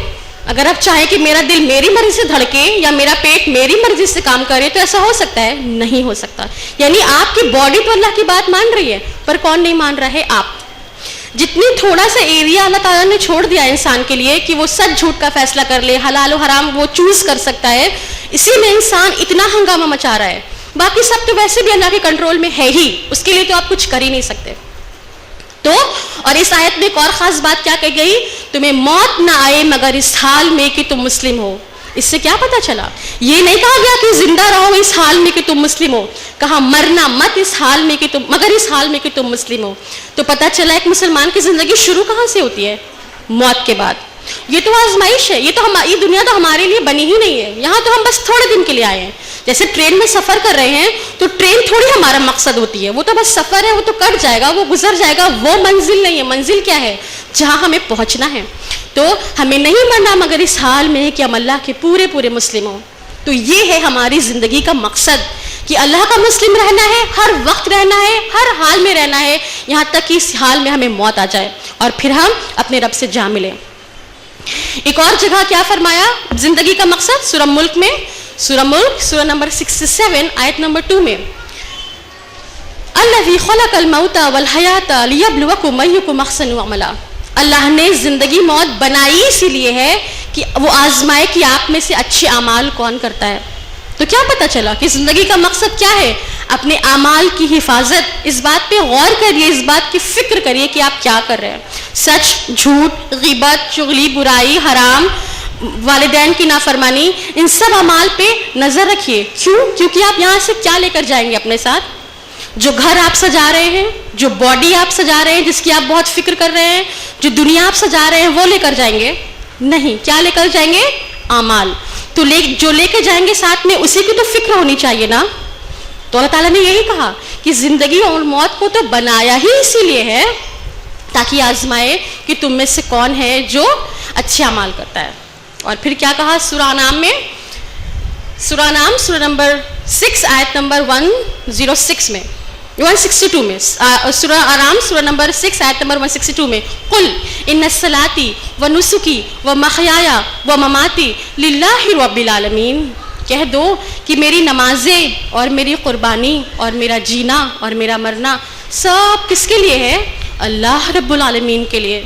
اگر آپ چاہیں کہ میرا دل میری مرضی سے دھڑکے یا میرا پیٹ میری مرضی سے کام کرے تو ایسا ہو سکتا ہے؟ نہیں ہو سکتا. یعنی آپ کی باڈی تو اللہ کی بات مان رہی ہے، پر کون نہیں مان رہا ہے؟ آپ. جتنی تھوڑا سا ایریا اللہ تعالیٰ نے چھوڑ دیا ہے انسان کے لیے کہ وہ سچ جھوٹ کا فیصلہ کر لے، حلال و حرام وہ چوز کر سکتا ہے، اسی میں انسان اتنا ہنگامہ مچا رہا ہے. باقی سب تو ویسے بھی اللہ کے کنٹرول میں ہے ہی، اس کے لیے تو آپ کچھ کر ہی نہیں سکتے. تو اور اس آیت میں ایک اور خاص بات کیا کہی گئی؟ تمہیں موت نہ آئے مگر اس حال میں کہ تم مسلم ہو. اس سے کیا پتا چلا؟ یہ نہیں کہا گیا کہ زندہ رہو اس حال میں کہ تم مسلم ہو، کہا مرنا مت اس حال میں کہ تم، مگر اس حال میں کہ تم مسلم ہو. تو پتا چلا ایک مسلمان کی زندگی شروع کہاں سے ہوتی ہے؟ موت کے بعد. یہ تو آزمائش ہے، یہ دنیا تو ہمارے لیے بنی ہی نہیں ہے. یہاں تو ہم بس تھوڑے دن کے لیے آئے ہیں. جیسے ٹرین میں سفر کر رہے ہیں تو ٹرین تھوڑی ہمارا مقصد ہوتی ہے, وہ تو بس سفر ہے, وہ تو کٹ جائے گا, وہ گزر جائے گا, وہ منزل نہیں ہے. منزل کیا ہے؟ جہاں ہمیں پہنچنا ہے. تو ہمیں نہیں مرنا مگر اس حال میں ہے کہ ہم اللہ کے پورے پورے مسلم ہوں. تو یہ ہے ہماری زندگی کا مقصد کہ اللہ کا مسلم رہنا ہے, ہر وقت رہنا ہے, ہر حال میں رہنا ہے, یہاں تک کہ اس حال میں ہمیں موت آ جائے اور پھر ہم اپنے رب سے جا ملیں. ایک اور جگہ کیا فرمایا زندگی کا مقصد؟ سورہ ملک میں, سورہ ملک سورہ نمبر 67 آیت نمبر 2 میں, الذی خلق الموت والحیات لیبلوکم ایکم احسن عملا. اللہ نے زندگی موت بنائی اسی لیے ہے کہ وہ آزمائے کہ آپ میں سے اچھے اعمال کون کرتا ہے. تو کیا پتہ چلا کہ زندگی کا مقصد کیا ہے؟ اپنے اعمال کی حفاظت. اس بات پہ غور کریے, اس بات کی فکر کریے کہ آپ کیا کر رہے ہیں. سچ, جھوٹ, غیبت, چغلی, برائی, حرام, والدین کی نافرمانی, ان سب اعمال پہ نظر رکھیے. کیوں؟ کیونکہ آپ یہاں سے کیا لے کر جائیں گے اپنے ساتھ؟ جو گھر آپ سجا رہے ہیں, جو باڈی آپ سجا رہے ہیں جس کی آپ بہت فکر کر رہے ہیں, جو دنیا آپ سجا رہے ہیں وہ لے کر جائیں گے؟ نہیں. کیا لے کر جائیں گے؟ اعمال. تو جو لے کے جائیں گے ساتھ میں اسی کی تو فکر ہونی چاہیے نا. تو اللہ تعالیٰ نے یہی کہا کہ زندگی اور موت کو تو بنایا ہی اسی لیے ہے تاکہ آزمائے کہ تم میں سے کون ہے جو اچھے اعمال کرتا ہے. اور پھر کیا کہا سورہ انعام میں, سورہ انعام سورہ نمبر 6 آیت نمبر 162 میں, سورہ انعام سورہ نمبر 6 آیت نمبر 162 میں, قل ان صلاتی و نسکی و محیای و مماتی للہ رب العالمین. کہہ دو کہ میری نمازیں اور میری قربانی اور میرا جینا اور میرا مرنا سب کس کے لیے ہے؟ اللہ رب العالمین کے لیے.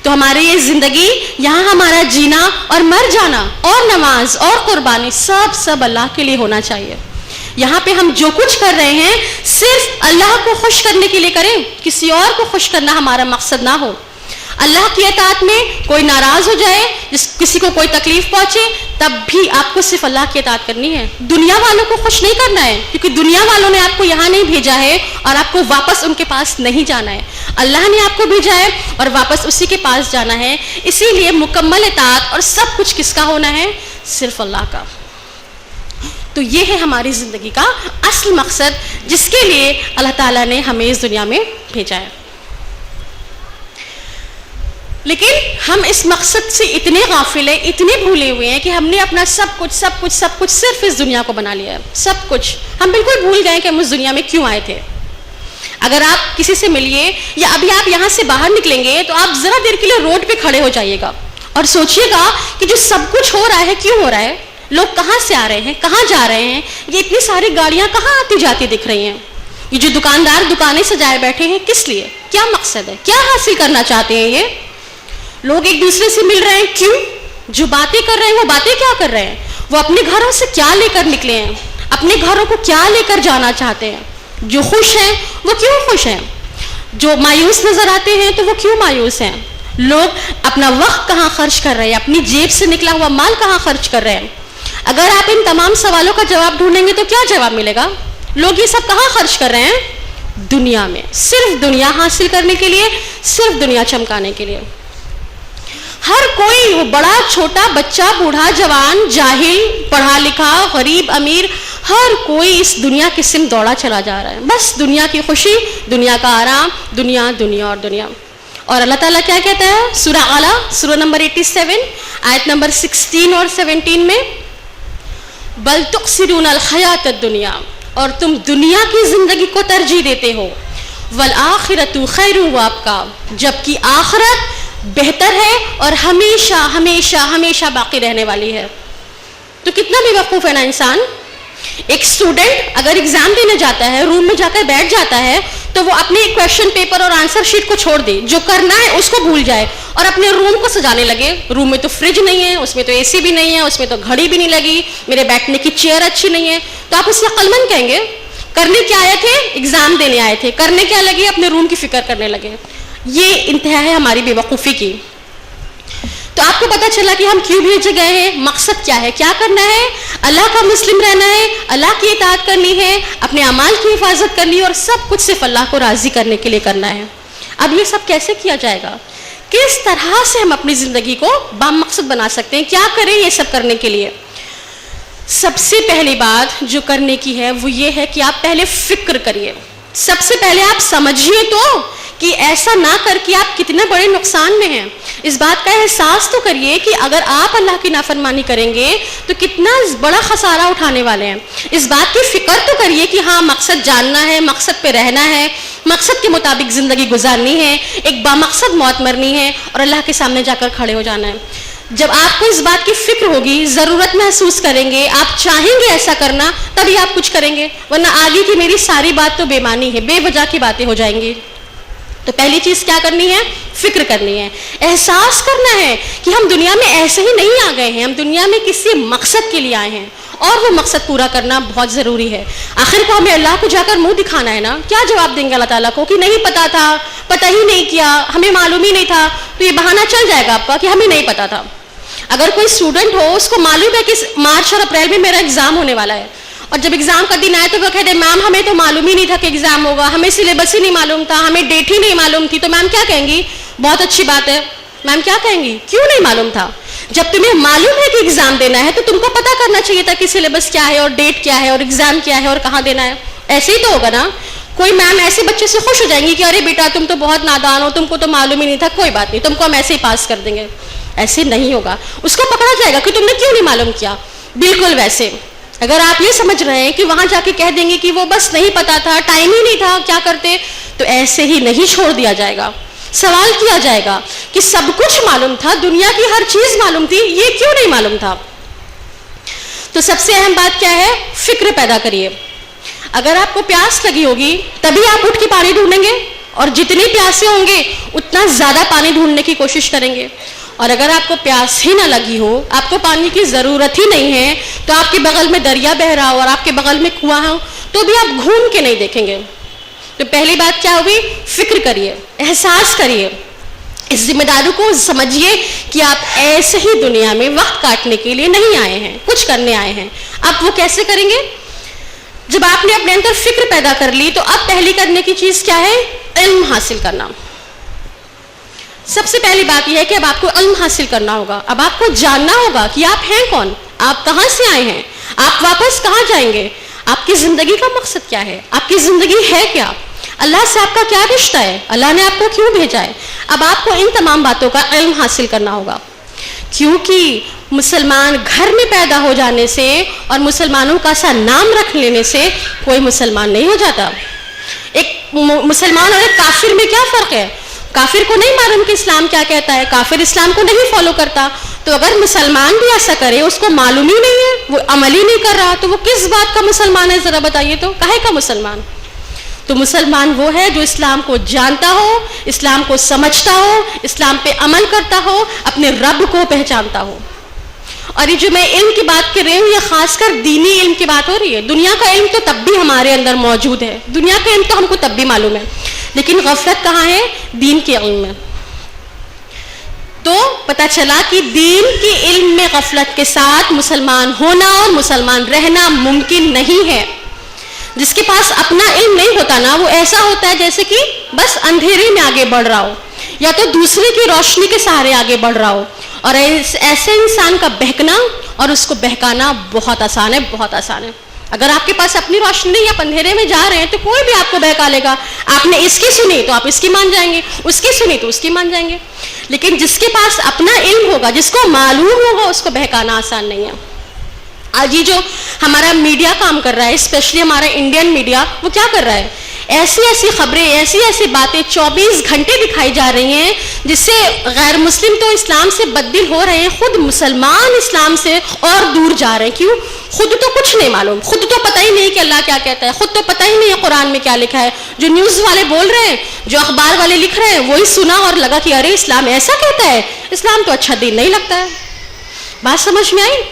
تو ہماری یہ زندگی, یہاں ہمارا جینا اور مر جانا اور نماز اور قربانی سب اللہ کے لیے ہونا چاہیے. یہاں پہ ہم جو کچھ کر رہے ہیں صرف اللہ کو خوش کرنے کے لیے کریں, کسی اور کو خوش کرنا ہمارا مقصد نہ ہو. اللہ کی اطاعت میں کوئی ناراض ہو جائے, کسی کو کوئی تکلیف پہنچے, تب بھی آپ کو صرف اللہ کی اطاعت کرنی ہے. دنیا والوں کو خوش نہیں کرنا ہے کیونکہ دنیا والوں نے آپ کو یہاں نہیں بھیجا ہے اور آپ کو واپس ان کے پاس نہیں جانا ہے. اللہ نے آپ کو بھیجا ہے اور واپس اسی کے پاس جانا ہے. اسی لیے مکمل اطاعت اور سب کچھ کس کا ہونا ہے؟ صرف اللہ کا. تو یہ ہے ہماری زندگی کا اصل مقصد جس کے لیے اللہ تعالیٰ نے ہمیں اس دنیا میں بھیجا ہے. لیکن ہم اس مقصد سے اتنے غافل ہیں, اتنے بھولے ہوئے ہیں کہ ہم نے اپنا سب کچھ صرف اس دنیا کو بنا لیا ہے. سب کچھ ہم بالکل بھول گئے کہ ہم اس دنیا میں کیوں آئے تھے. اگر آپ کسی سے ملیے یا ابھی آپ یہاں سے باہر نکلیں گے تو آپ ذرا دیر کے لیے روڈ پہ کھڑے ہو جائیے گا اور سوچئے گا کہ جو سب کچھ ہو رہا ہے کیوں ہو رہا ہے, لوگ کہاں سے آ رہے ہیں, کہاں جا رہے ہیں, یہ اتنی ساری گاڑیاں کہاں آتی جاتی دکھ رہی ہیں, یہ جو دکاندار دکانیں سجائے بیٹھے ہیں کس لیے, کیا مقصد ہے, کیا حاصل کرنا چاہتے ہیں. یہ لوگ ایک دوسرے سے مل رہے ہیں کیوں؟ جو باتیں کر رہے ہیں وہ باتیں کیا کر رہے ہیں؟ وہ اپنے گھروں سے کیا لے کر نکلے ہیں, اپنے گھروں کو کیا لے کر جانا چاہتے ہیں. جو خوش ہیں وہ کیوں خوش ہیں, جو مایوس نظر آتے ہیں تو وہ کیوں مایوس ہیں. لوگ اپنا وقت کہاں خرچ کر رہے ہیں, اپنی جیب سے نکلا ہوا مال کہاں خرچ کر رہے ہیں. اگر آپ ان تمام سوالوں کا جواب ڈھونڈیں گے تو کیا جواب ملے گا؟ لوگ یہ سب کہاں خرچ کر رہے ہیں؟ دنیا میں, صرف دنیا حاصل کرنے کے لیے, صرف دنیا چمکانے کے لیے. ہر کوئی, وہ بڑا چھوٹا, بچہ, بوڑھا, جوان, جاہل, پڑھا لکھا, غریب, امیر, ہر کوئی اس دنیا کی سمت دوڑا چلا جا رہا ہے. بس دنیا کی خوشی, دنیا کا آرام, دنیا دنیا اور دنیا. اور اللہ تعالیٰ کیا کہتا ہے سورہ اعلیٰ سورہ نمبر 87 آیت نمبر 16 اور 17 میں, بل تؤثرون الحیات الدنیا, اور تم دنیا کی زندگی کو ترجیح دیتے ہو, والآخرۃ خیر وابقیٰ, جبکہ آخرت بہتر ہے اور ہمیشہ ہمیشہ ہمیشہ باقی رہنے والی ہے. تو کتنا بے وقوف ہے نا انسان. ایک اسٹوڈنٹ اگر ایگزام دینے جاتا ہے, روم میں جا کر بیٹھ جاتا ہے تو وہ اپنے کویشچن پیپر اور آنسر شیٹ کو چھوڑ دے, جو کرنا ہے اس کو بھول جائے اور اپنے روم کو سجانے لگے. روم میں تو فریج نہیں ہے, اس میں تو اے سی بھی نہیں ہے, اس میں تو گھڑی بھی نہیں لگی, میرے بیٹھنے کی چیئر اچھی نہیں ہے. تو آپ اسے عقل مند کہیں گے؟ کرنے کیا آئے تھے؟ ایگزام دینے آئے تھے. کرنے کیا لگے؟ اپنے روم کی فکر کرنے لگے. یہ انتہا ہے ہماری بے وقوفی کی. تو آپ کو پتا چلا کہ ہم کیوں بھیجے گئے ہیں, مقصد کیا ہے, کیا کرنا ہے, اللہ کا مسلم رہنا ہے, اللہ کی اطاعت کرنی ہے, اپنے اعمال کی حفاظت کرنی ہے اور سب کچھ صرف اللہ کو راضی کرنے کے لیے کرنا ہے. اب یہ سب کیسے کیا جائے گا, کس طرح سے ہم اپنی زندگی کو بام مقصد بنا سکتے ہیں, کیا کریں یہ سب کرنے کے لیے. سب سے پہلی بات جو کرنے کی ہے وہ یہ ہے کہ آپ پہلے فکر کریے. سب سے پہلے آپ سمجھیے تو کہ ایسا نہ کر کے آپ کتنے بڑے نقصان میں ہیں. اس بات کا احساس تو کریے کہ اگر آپ اللہ کی نافرمانی کریں گے تو کتنا بڑا خسارہ اٹھانے والے ہیں. اس بات کی فکر تو کریے کہ ہاں مقصد جاننا ہے, مقصد پہ رہنا ہے, مقصد کے مطابق زندگی گزارنی ہے, ایک بامقصد موت مرنی ہے اور اللہ کے سامنے جا کر کھڑے ہو جانا ہے. جب آپ کو اس بات کی فکر ہوگی, ضرورت محسوس کریں گے, آپ چاہیں گے ایسا کرنا, تبھی آپ کچھ کریں گے, ورنہ آگے کی میری ساری بات تو بے معنی ہے, بے وجہ کی باتیں ہو جائیں گی. تو پہلی چیز کیا کرنی ہے؟ فکر کرنی ہے, احساس کرنا ہے کہ ہم دنیا میں ایسے ہی نہیں آ گئے ہیں, ہم دنیا میں کسی مقصد کے لیے آئے ہیں اور وہ مقصد پورا کرنا بہت ضروری ہے. آخر کو ہمیں اللہ کو جا کر منہ دکھانا ہے نا. کیا جواب دیں گے اللہ تعالیٰ کو کہ نہیں پتا تھا, پتہ ہی نہیں کیا, ہمیں معلوم ہی نہیں تھا. تو یہ بہانہ چل جائے گا آپ کا کہ ہمیں نہیں پتا تھا. اگر کوئی اسٹوڈنٹ ہو, اس کو معلوم ہے کہ مارچ اور اپریل میں میرا ایگزام ہونے والا ہے, اور جب ایگزام کا دن آئے تو وہ کہتے ہیں میم ہمیں تو معلوم ہی نہیں تھا کہ ایگزام ہوگا, ہمیں سلیبس ہی نہیں معلوم تھا, ہمیں ڈیٹ ہی نہیں معلوم تھی, تو میم کیا کہیں گی؟ بہت اچھی بات ہے. میم کیا کہیں گی؟ کیوں نہیں معلوم تھا؟ جب تمہیں معلوم ہے کہ ایگزام دینا ہے تو تم کو پتا کرنا چاہیے تھا کہ سلیبس کیا ہے اور ڈیٹ کیا ہے اور ایگزام کیا ہے اور کہاں دینا ہے. ایسے ہی تو ہوگا نا. کوئی میم ایسے بچے سے خوش ہو جائیں گی کہ ارے بیٹا تم تو بہت نادان ہو, تم کو تو معلوم ہی نہیں تھا, کوئی بات نہیں, تم کو ہم ایسے ہی پاس کر دیں گے. ایسے نہیں ہوگا, اس کو پکڑا جائے گا کہ تم نے کیوں نہیں معلوم کیا. بالکل ویسے اگر آپ یہ سمجھ رہے ہیں کہ وہاں جا کے کہہ دیں گے کہ وہ بس نہیں پتا تھا, ٹائم ہی نہیں تھا, کیا کرتے, تو ایسے ہی نہیں چھوڑ دیا جائے گا. سوال کیا جائے گا کہ سب کچھ معلوم تھا, دنیا کی ہر چیز معلوم تھی, یہ کیوں نہیں معلوم تھا. تو سب سے اہم بات کیا ہے؟ فکر پیدا کریے. اگر آپ کو پیاس لگی ہوگی تبھی آپ اٹھ کے پانی ڈھونڈیں گے, اور جتنے پیاسے ہوں گے اتنا زیادہ پانی ڈھونڈنے کی کوشش کریں گے. اور اگر آپ کو پیاس ہی نہ لگی ہو, آپ کو پانی کی ضرورت ہی نہیں ہے, تو آپ کے بغل میں دریا بہ رہا ہو اور آپ کے بغل میں کنواں ہو, تو بھی آپ گھوم کے نہیں دیکھیں گے. تو پہلی بات کیا ہوگی؟ فکر کریے, احساس کریے, اس ذمہ داری کو سمجھیے کہ آپ ایسے ہی دنیا میں وقت کاٹنے کے لیے نہیں آئے ہیں, کچھ کرنے آئے ہیں. آپ وہ کیسے کریں گے؟ جب آپ نے اپنے اندر فکر پیدا کر لی تو اب پہلی کرنے کی چیز کیا ہے؟ علم حاصل کرنا. سب سے پہلی بات یہ ہے کہ اب آپ کو علم حاصل کرنا ہوگا. اب آپ کو جاننا ہوگا کہ آپ ہیں کون, آپ کہاں سے آئے ہیں, آپ واپس کہاں جائیں گے, آپ کی زندگی کا مقصد کیا ہے, آپ کی زندگی ہے کیا, اللہ سے آپ کا کیا رشتہ ہے, اللہ نے آپ کو کیوں بھیجا ہے. اب آپ کو ان تمام باتوں کا علم حاصل کرنا ہوگا, کیونکہ مسلمان گھر میں پیدا ہو جانے سے اور مسلمانوں کا سا نام رکھ لینے سے کوئی مسلمان نہیں ہو جاتا. ایک مسلمان اور ایک کافر میں کیا فرق ہے؟ کافر کو نہیں معلوم کہ اسلام کیا کہتا ہے, کافر اسلام کو نہیں فالو کرتا. تو اگر مسلمان بھی ایسا کرے, اس کو معلوم ہی نہیں ہے, وہ عمل ہی نہیں کر رہا, تو وہ کس بات کا مسلمان ہے؟ ذرا بتائیے تو, کہے کا مسلمان؟ تو مسلمان وہ ہے جو اسلام کو جانتا ہو, اسلام کو سمجھتا ہو, اسلام پہ عمل کرتا ہو, اپنے رب کو پہچانتا ہو. اور یہ جو میں علم کی بات کر رہی ہوں, یہ خاص کر دینی علم کی بات ہو رہی ہے. دنیا کا علم تو تب بھی ہمارے اندر موجود ہے, دنیا کا علم تو ہم کو تب بھی معلوم ہے, لیکن غفلت کہاں ہے؟ دین کے علم میں. تو پتہ چلا کہ دین کے علم میں غفلت کے ساتھ مسلمان ہونا اور مسلمان رہنا ممکن نہیں ہے. جس کے پاس اپنا علم نہیں ہوتا نا, وہ ایسا ہوتا ہے جیسے کہ بس اندھیرے میں آگے بڑھ رہا ہو, یا تو دوسرے کی روشنی کے سہارے آگے بڑھ رہا ہو. اور ایسے انسان کا بہکنا اور اس کو بہکانا بہت آسان ہے, بہت آسان ہے. اگر آپ کے پاس اپنی روشنی نہیں, آپ اندھیرے میں جا رہے ہیں, تو کوئی بھی آپ کو بہکا لے گا. آپ نے اس کی سنی تو آپ اس کی مان جائیں گے, اس کی سنی تو اس کی مان جائیں گے. لیکن جس کے پاس اپنا علم ہوگا, جس کو معلوم ہوگا, اس کو بہکانا آسان نہیں ہے. آج یہ جو ہمارا میڈیا کام کر رہا ہے, اسپیشلی ہمارا انڈین میڈیا, وہ کیا کر رہا ہے؟ ایسی ایسی خبریں, ایسی ایسی باتیں 24 گھنٹے دکھائی جا رہی ہیں جس سے غیر مسلم تو اسلام سے بددل ہو رہے ہیں, خود مسلمان اسلام سے اور دور جا رہے ہیں. کیوں؟ خود تو کچھ نہیں معلوم, خود تو پتہ ہی نہیں کہ اللہ کیا کہتا ہے, خود تو پتہ ہی نہیں ہے قرآن میں کیا لکھا ہے. جو نیوز والے بول رہے ہیں, جو اخبار والے لکھ رہے ہیں, وہی سنا اور لگا کہ ارے اسلام ایسا کہتا ہے, اسلام تو اچھا دین نہیں لگتا ہے. بات سمجھ میں آئی؟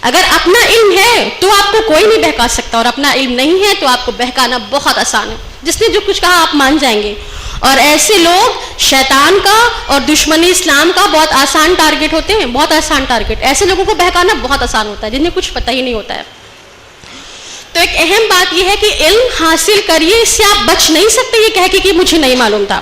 اگر اپنا علم ہے تو آپ کو کوئی نہیں بہکا سکتا, اور اپنا علم نہیں ہے تو آپ کو بہکانا بہت آسان ہے. جس نے جو کچھ کہا آپ مان جائیں گے. اور ایسے لوگ شیطان کا اور دشمنی اسلام کا بہت آسان ٹارگٹ ہوتے ہیں, بہت آسان ٹارگٹ. ایسے لوگوں کو بہکانا بہت آسان ہوتا ہے جنہیں کچھ پتہ ہی نہیں ہوتا ہے. تو ایک اہم بات یہ ہے کہ علم حاصل کریے, اس سے آپ بچ نہیں سکتے یہ کہہ کے کہ مجھے نہیں معلوم تھا.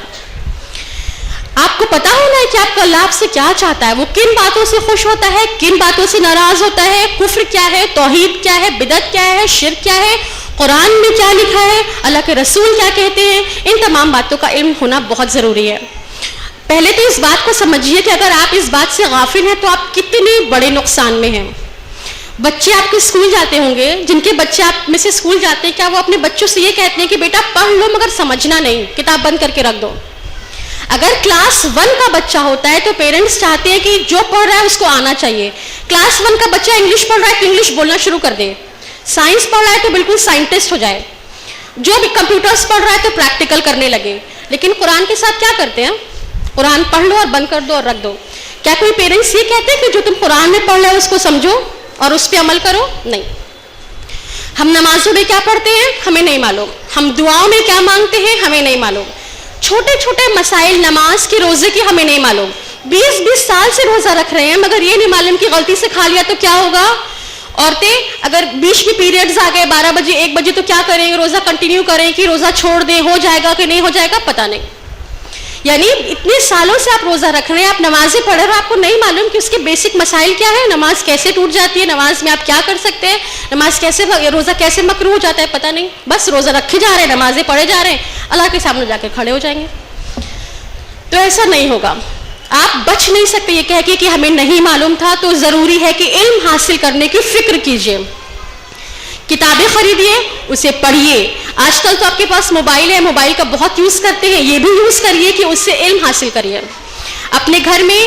آپ کو پتا ہونا ہے کہ آپ کا اللہ آپ سے کیا چاہتا ہے, وہ کن باتوں سے خوش ہوتا ہے, کن باتوں سے ناراض ہوتا ہے, کفر کیا ہے, توحید کیا ہے, بدعت کیا ہے, شرک کیا ہے, قرآن میں کیا لکھا ہے, اللہ کے رسول کیا کہتے ہیں. ان تمام باتوں کا علم ہونا بہت ضروری ہے. پہلے تو اس بات کو سمجھیے کہ اگر آپ اس بات سے غافل ہیں تو آپ کتنے بڑے نقصان میں ہیں. بچے آپ کے اسکول جاتے ہوں گے, جن کے بچے آپ میں سے اسکول جاتے ہیں, کیا وہ اپنے بچوں سے یہ کہتے ہیں کہ بیٹا پڑھ لو مگر سمجھنا نہیں, کتاب بند کر کے رکھ دو؟ اگر کلاس 1 کا بچہ ہوتا ہے تو پیرنٹس چاہتے ہیں کہ جو پڑھ رہا ہے اس کو آنا چاہیے. کلاس 1 کا بچہ انگلش پڑھ رہا ہے تو انگلش بولنا شروع کر دے, سائنس پڑھ رہا ہے تو بالکل سائنٹسٹ ہو جائے, جو بھی کمپیوٹرز پڑھ رہا ہے تو پریکٹیکل کرنے لگے. لیکن قرآن کے ساتھ کیا کرتے ہیں؟ قرآن پڑھ لو اور بند کر دو اور رکھ دو. کیا کوئی پیرنٹس یہ کہتے ہیں کہ جو تم قرآن میں پڑھ رہے ہو اس کو سمجھو اور اس پہ عمل کرو؟ نہیں. ہم نمازوں میں کیا پڑھتے ہیں ہمیں نہیں معلوم, ہم دعاؤں میں کیا مانگتے ہیں ہمیں نہیں معلوم, چھوٹے چھوٹے مسائل نماز کے روزے کی ہمیں نہیں معلوم. 20 سال سے روزہ رکھ رہے ہیں مگر یہ نہیں معلوم کہ غلطی سے کھا لیا تو کیا ہوگا. عورتیں اگر بیچ کی پیریڈز آ گئے 12 بجے 1 بجے تو کیا کریں, روزہ کنٹینیو کریں کہ روزہ چھوڑ دیں, ہو جائے گا کہ نہیں ہو جائے گا پتہ نہیں. یعنی اتنے سالوں سے آپ روزہ رکھ رہے ہیں, آپ نمازیں پڑھ رہے ہیں, آپ کو نہیں معلوم کہ اس کے بیسک مسائل کیا ہے, نماز کیسے ٹوٹ جاتی ہے, نماز میں آپ کیا کر سکتے ہیں, نماز کیسے, روزہ کیسے مکروہ ہو جاتا ہے, پتہ نہیں. بس روزہ رکھے جا رہے ہیں, نمازیں پڑھے جا رہے ہیں, اللہ کے سامنے جا کے کھڑے ہو جائیں گے. تو ایسا نہیں ہوگا. آپ بچ نہیں سکتے یہ کہہ کے کہ ہمیں نہیں معلوم تھا. تو ضروری ہے کہ علم حاصل کرنے کی فکر کیجیے, کتابیں خریدیے, اسے پڑھیے. آج کل تو آپ کے پاس موبائل ہے, موبائل کا بہت یوز کرتے ہیں, یہ بھی یوز کریے کہ اس سے علم حاصل کریے. اپنے گھر میں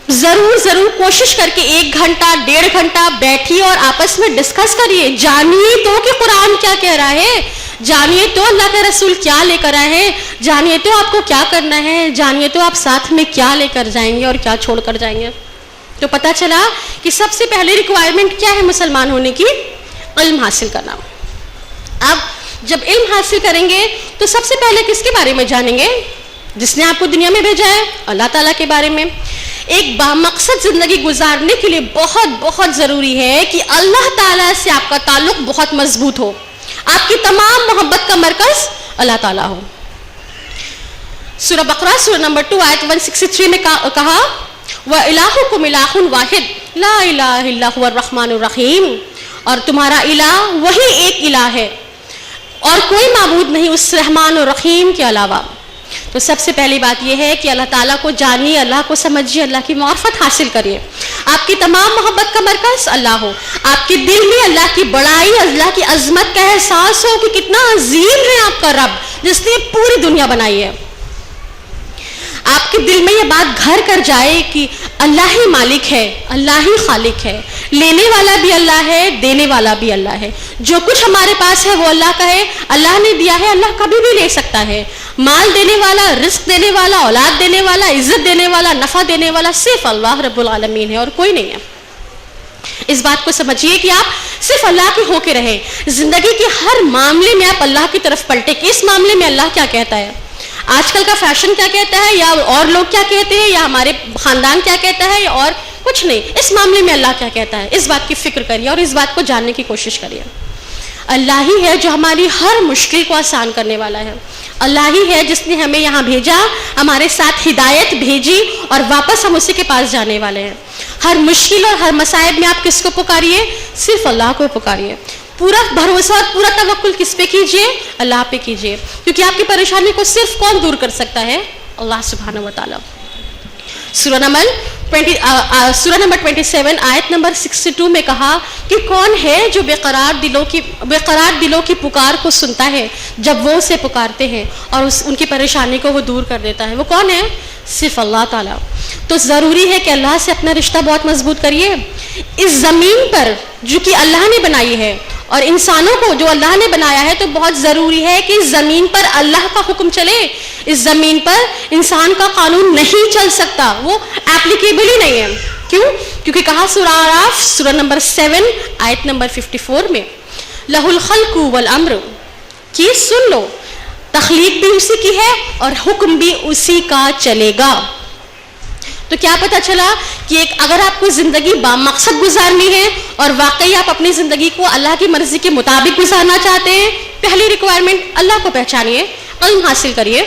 ضرور کوشش کر کے 1 گھنٹہ 1.5 گھنٹہ بیٹھیے اور آپس میں ڈسکس کریے. جانیے تو کہ قرآن کیا کہہ رہا ہے, جانیے تو اللہ کے رسول کیا لے کر آئے ہیں, جانیے تو آپ کو کیا کرنا ہے, جانیے تو آپ ساتھ میں کیا لے کر جائیں گے اور کیا چھوڑ کر جائیں گے. تو پتہ چلا کہ سب سے پہلے ریکوائرمنٹ کیا ہے مسلمان ہونے کی؟ علم حاصل کرنا. اب جب علم حاصل کریں گے تو سب سے پہلے کس کے بارے میں جانیں گے؟ جس نے آپ کو دنیا میں بھیجا ہے, اللہ تعالیٰ کے بارے میں. ایک بامقصد زندگی گزارنے کے لیے بہت ضروری ہے کہ اللہ تعالیٰ سے آپ کا تعلق بہت مضبوط ہو, آپ کی تمام محبت کا مرکز اللہ تعالیٰ ہو. سورہ بقرہ سورہ نمبر 2 آیت 163 میں کہا وَإِلَٰهُكُمْ إِلَٰهٌ وَاحِدٌ لَا إِلَٰهَ إِلَّا هُوَ الرَّحْمَٰنُ الرَّحِيمُ, اور تمہارا الہ وہی ایک الہ ہے اور کوئی معبود نہیں اس رحمان و رحیم کے علاوہ. تو سب سے پہلی بات یہ ہے کہ اللہ تعالیٰ کو جانیے, اللہ کو سمجھیے, اللہ کی معرفت حاصل کریے. آپ کی تمام محبت کا مرکز اللہ ہو, آپ کے دل میں اللہ کی بڑائی, اللہ کی عظمت کا احساس ہو کہ کتنا عظیم ہے آپ کا رب جس نے پوری دنیا بنائی ہے. آپ کے دل میں یہ بات گھر کر جائے کہ اللہ ہی مالک ہے, اللہ ہی خالق ہے, لینے والا بھی اللہ ہے, دینے والا بھی اللہ ہے. جو کچھ ہمارے پاس ہے وہ اللہ کا ہے, اللہ نے دیا ہے, اللہ کبھی بھی لے سکتا ہے. مال دینے والا, رزق دینے والا, اولاد دینے والا, عزت دینے والا, نفع دینے والا صرف اللہ رب العالمین ہے اور کوئی نہیں ہے. اس بات کو سمجھیے کہ آپ صرف اللہ کے ہو کے رہیں. زندگی کے ہر معاملے میں آپ اللہ کی طرف پلٹے کہ اس معاملے میں اللہ کیا کہتا ہے, آج کل کا فیشن کیا کہتا ہے, یا اور لوگ کیا کہتے ہیں, یا ہمارے خاندان کیا کہتا ہے, یا اور کچھ نہیں. اس معاملے میں اللہ کیا کہتا ہے, اس بات کی فکر کریے اور اس بات کو جاننے کی کوشش کریے. اللہ ہی ہے جو ہماری ہر مشکل کو آسان کرنے والا ہے. اللہ ہی ہے جس نے ہمیں یہاں بھیجا, ہمارے ساتھ ہدایت بھیجی اور واپس ہم اسی کے پاس جانے والے ہیں. ہر مشکل اور ہر مصائب میں آپ کس کو پکاریے؟ صرف اللہ کو پکاریے. پورا بھروسہ اور پورا توکل کس پہ کیجیے؟ اللہ پہ کیجیے, کیونکہ آپ کی پریشانی کو صرف کون دور کر سکتا ہے؟ اللہ سبحانہ و تعالیٰ. سورہ نمبر 27 آیت نمبر 62 میں کہا کہ کون ہے جو بے قرار دلوں کی پکار کو سنتا ہے جب وہ اسے پکارتے ہیں اور ان کی پریشانی کو وہ دور کر دیتا ہے. وہ کون ہے؟ صرف اللہ تعالیٰ. تو ضروری ہے کہ اللہ سے اپنا رشتہ بہت مضبوط کریے. اس زمین پر جو کہ اللہ نے بنائی ہے اور انسانوں کو جو اللہ نے بنایا ہے, تو بہت ضروری ہے کہ اس زمین پر اللہ کا حکم چلے. اس زمین پر انسان کا قانون نہیں چل سکتا, وہ ایپلیکیبل ہی نہیں ہے. کیوں؟ کیونکہ کہا سورہ اعراف سورہ نمبر 7 آیت نمبر 54 میں لہ الخلق والامر, کہ سن لو تخلیق بھی اسی کی ہے اور حکم بھی اسی کا چلے گا. تو کیا پتہ چلا کہ اگر آپ کو زندگی بامقصد گزارنی ہے اور واقعی آپ اپنی زندگی کو اللہ کی مرضی کے مطابق گزارنا چاہتے ہیں, پہلی ریکوائرمنٹ اللہ کو پہچانیے, علم حاصل کریے.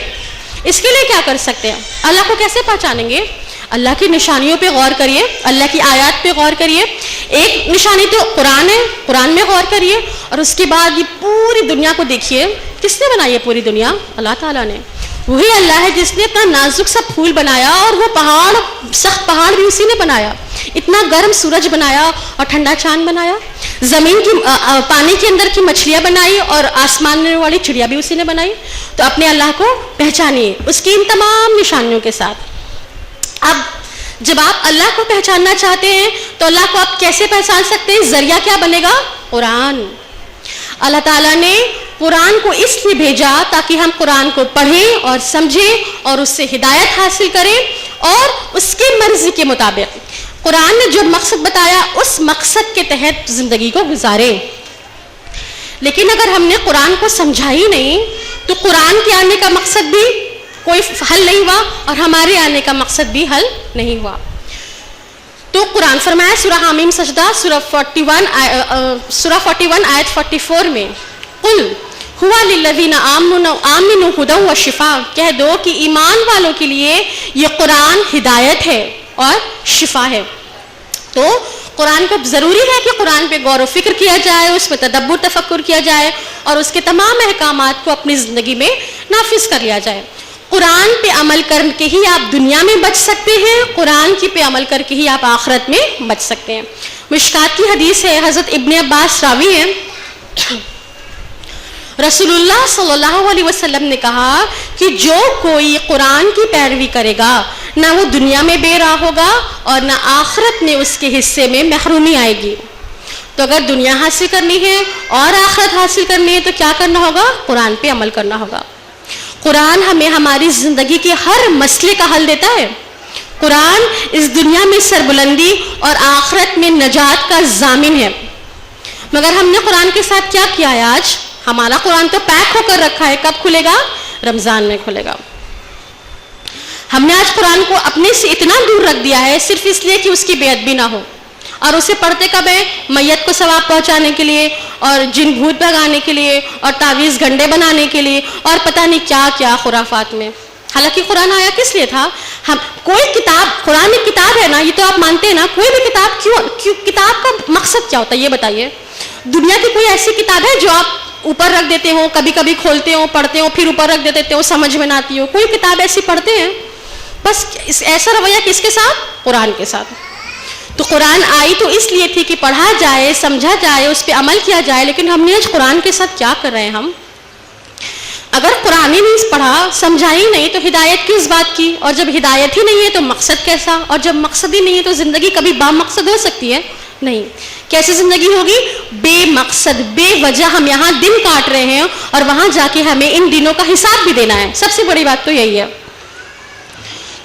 اس کے لیے کیا کر سکتے ہیں؟ اللہ کو کیسے پہچانیں گے؟ اللہ کی نشانیوں پہ غور کریے، اللہ کی آیات پہ غور کریے. ایک نشانی تو قرآن ہے، قرآن میں غور کریے، اور اس کے بعد یہ پوری دنیا کو دیکھیے. کس نے بنائی ہے پوری دنیا؟ اللہ تعالیٰ نے. وہی اللہ ہے جس نے اتنا نازک سا پھول بنایا، اور وہ پہاڑ، سخت پہاڑ بھی اسی نے بنایا. اتنا گرم سورج بنایا اور ٹھنڈا چاند بنایا. زمین کی پانی کے اندر کی مچھلیاں بنائی، اور آسمان میں والی چڑیا بھی اسی نے بنائی. تو اپنے اللہ کو پہچانیے اس کی ان تمام نشانیوں کے ساتھ. اب جب آپ اللہ کو پہچاننا چاہتے ہیں تو اللہ کو آپ کیسے پہچان سکتے ہیں؟ ذریعہ کیا بنے گا؟ قرآن. اللہ تعالیٰ نے قرآن کو اس لیے بھیجا تاکہ ہم قرآن کو پڑھیں اور سمجھیں اور اس سے ہدایت حاصل کریں اور اس کی مرضی کے مطابق قرآن نے جو مقصد بتایا اس مقصد کے تحت زندگی کو گزاریں. لیکن اگر ہم نے قرآن کو سمجھا ہی نہیں تو قرآن کے آنے کا مقصد بھی کوئی حل نہیں ہوا اور ہمارے آنے کا مقصد بھی حل نہیں ہوا. تو قرآن فرمایا سورہ حامیم سجدہ سورہ 41 آیت 44 میں، قل ہوا للذین آمنوا ھدی و شفاء، کہہ دو کہ ایمان والوں کے لیے یہ قرآن ہدایت ہے اور شفا ہے. تو قرآن کو ضروری ہے کہ قرآن پہ غور و فکر کیا جائے، اس پہ تدبر تفکر کیا جائے اور اس کے تمام احکامات کو اپنی زندگی میں نافذ کر لیا جائے. قرآن پہ عمل کر کے ہی آپ دنیا میں بچ سکتے ہیں، قرآن کی پہ عمل کر کے ہی آپ آخرت میں بچ سکتے ہیں. مشکات کی حدیث ہے، حضرت ابن عباس راوی ہیں، رسول اللہ صلی اللہ علیہ وسلم نے کہا کہ جو کوئی قرآن کی پیروی کرے گا نہ وہ دنیا میں بے راہ ہوگا اور نہ آخرت میں اس کے حصے میں محرومی آئے گی. تو اگر دنیا حاصل کرنی ہے اور آخرت حاصل کرنی ہے تو کیا کرنا ہوگا؟ قرآن پہ عمل کرنا ہوگا. قرآن ہمیں ہماری زندگی کے ہر مسئلے کا حل دیتا ہے. قرآن اس دنیا میں سربلندی اور آخرت میں نجات کا ضامن ہے. مگر ہم نے قرآن کے ساتھ کیا کیا ہے؟ آج ہمارا قرآن تو پیک ہو کر رکھا ہے، کب کھلے گا؟ رمضان میں کھلے گا. ہم نے آج قرآن کو اپنے سے اتنا دور رکھ دیا ہے صرف اس لیے کہ اس کی بے ادبی نہ ہو. اور اسے پڑھتے کب ہیں؟ میت کو ثواب پہنچانے کے لیے اور جن بھوت بھگانے کے لیے اور تعویذ گنڈے بنانے کے لیے اور پتہ نہیں کیا کیا خرافات میں. حالانکہ قرآن آیا کس لیے تھا؟ ہم کوئی کتاب، قرآن ایک کتاب ہے نا، یہ تو آپ مانتے ہیں نا. کوئی بھی کتاب کیوں کتاب کا مقصد کیا ہوتا ہے یہ بتائیے. دنیا کی کوئی ایسی کتاب ہے جو آپ اوپر رکھ دیتے ہو، کبھی کبھی کھولتے ہو پڑھتے ہو پھر اوپر رکھ دیتے ہو، سمجھ میں نہ آتی ہو؟ کوئی کتاب ایسی پڑھتے ہیں؟ بس ایسا رویہ کس کے ساتھ؟ قرآن کے ساتھ. تو قرآن آئی تو اس لیے تھی کہ پڑھا جائے، سمجھا جائے، اس پہ عمل کیا جائے. لیکن ہم نے آج قرآن کے ساتھ کیا کر رہے ہیں؟ ہم اگر قرآن ہی نہیں پڑھا، سمجھا ہی نہیں تو ہدایت کس بات کی؟ اور جب ہدایت ہی نہیں ہے تو مقصد کیسا؟ اور جب مقصد ہی نہیں ہے تو زندگی کبھی با مقصد ہو سکتی ہے؟ نہیں. کیسی زندگی ہوگی؟ بے مقصد، بے وجہ ہم یہاں دن کاٹ رہے ہیں اور وہاں جا کے ہمیں ان دنوں کا حساب بھی دینا ہے. سب سے بڑی بات تو یہی ہے.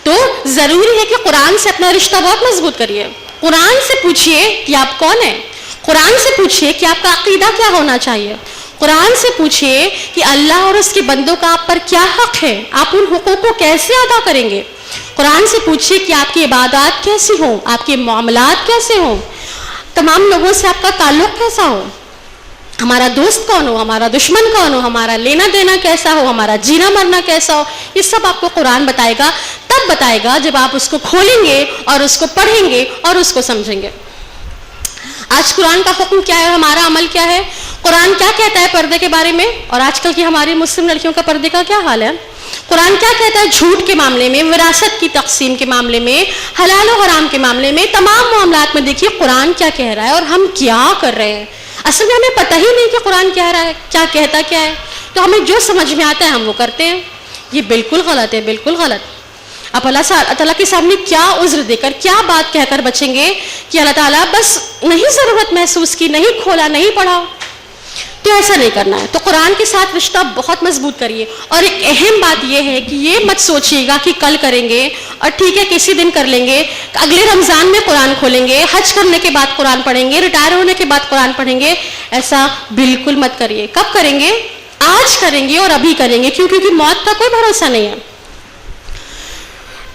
تو ضروری ہے کہ قرآن سے اپنا رشتہ بہت مضبوط کریے. قرآن سے پوچھئے کہ آپ کون ہیں. قرآن سے پوچھئے کہ آپ کا عقیدہ کیا ہونا چاہیے. قرآن سے پوچھئے کہ اللہ اور اس کے بندوں کا آپ پر کیا حق ہے، آپ ان حقوق کو کیسے ادا کریں گے. قرآن سے پوچھئے کہ آپ کی عبادات کیسی ہوں، آپ کے معاملات کیسے ہوں، تمام لوگوں سے آپ کا تعلق کیسا ہو، ہمارا دوست کون ہو، ہمارا دشمن کون ہو، ہمارا لینا دینا کیسا ہو، ہمارا جینا مرنا کیسا ہو. یہ سب آپ کو قرآن بتائے گا. تب بتائے گا جب آپ اس کو کھولیں گے اور اس کو پڑھیں گے اور اس کو سمجھیں گے. آج قرآن کا حکم کیا ہے، ہمارا عمل کیا ہے؟ قرآن کیا کہتا ہے پردے کے بارے میں؟ اور آج کل کی ہماری مسلم لڑکیوں کا پردے کا کیا حال ہے؟ قرآن کیا کہتا ہے جھوٹ کے معاملے میں، وراثت کی تقسیم کے معاملے میں، حلال و حرام کے معاملے میں، تمام معاملات میں دیکھیے قرآن کیا کہہ رہا ہے اور ہم کیا کر رہے ہیں. اصل میں ہمیں پتہ ہی نہیں کہ قرآن کیا رہا ہے، کیا کہتا کیا ہے. تو ہمیں جو سمجھ میں آتا ہے ہم وہ کرتے ہیں. یہ بالکل غلط ہے، بالکل غلط. آپ اللہ تعالیٰ کے سامنے کیا عذر دے کر، کیا بات کہہ کر بچیں گے کہ اللہ تعالیٰ بس نہیں ضرورت محسوس کی، نہیں کھولا، نہیں پڑھا. تو ایسا نہیں کرنا ہے. تو قرآن کے ساتھ رشتہ بہت مضبوط کریے. اور ایک اہم بات یہ ہے کہ یہ مت سوچیے گا کہ کل کریں گے اور ٹھیک ہے کسی دن کر لیں گے، اگلے رمضان میں قرآن کھولیں گے، حج کرنے کے بعد قرآن پڑھیں گے، ریٹائر ہونے کے بعد قرآن پڑھیں گے. ایسا بالکل مت کریے. کب کریں گے؟ آج کریں گے اور ابھی کریں گے، کیونکہ موت کا کوئی بھروسہ نہیں ہے.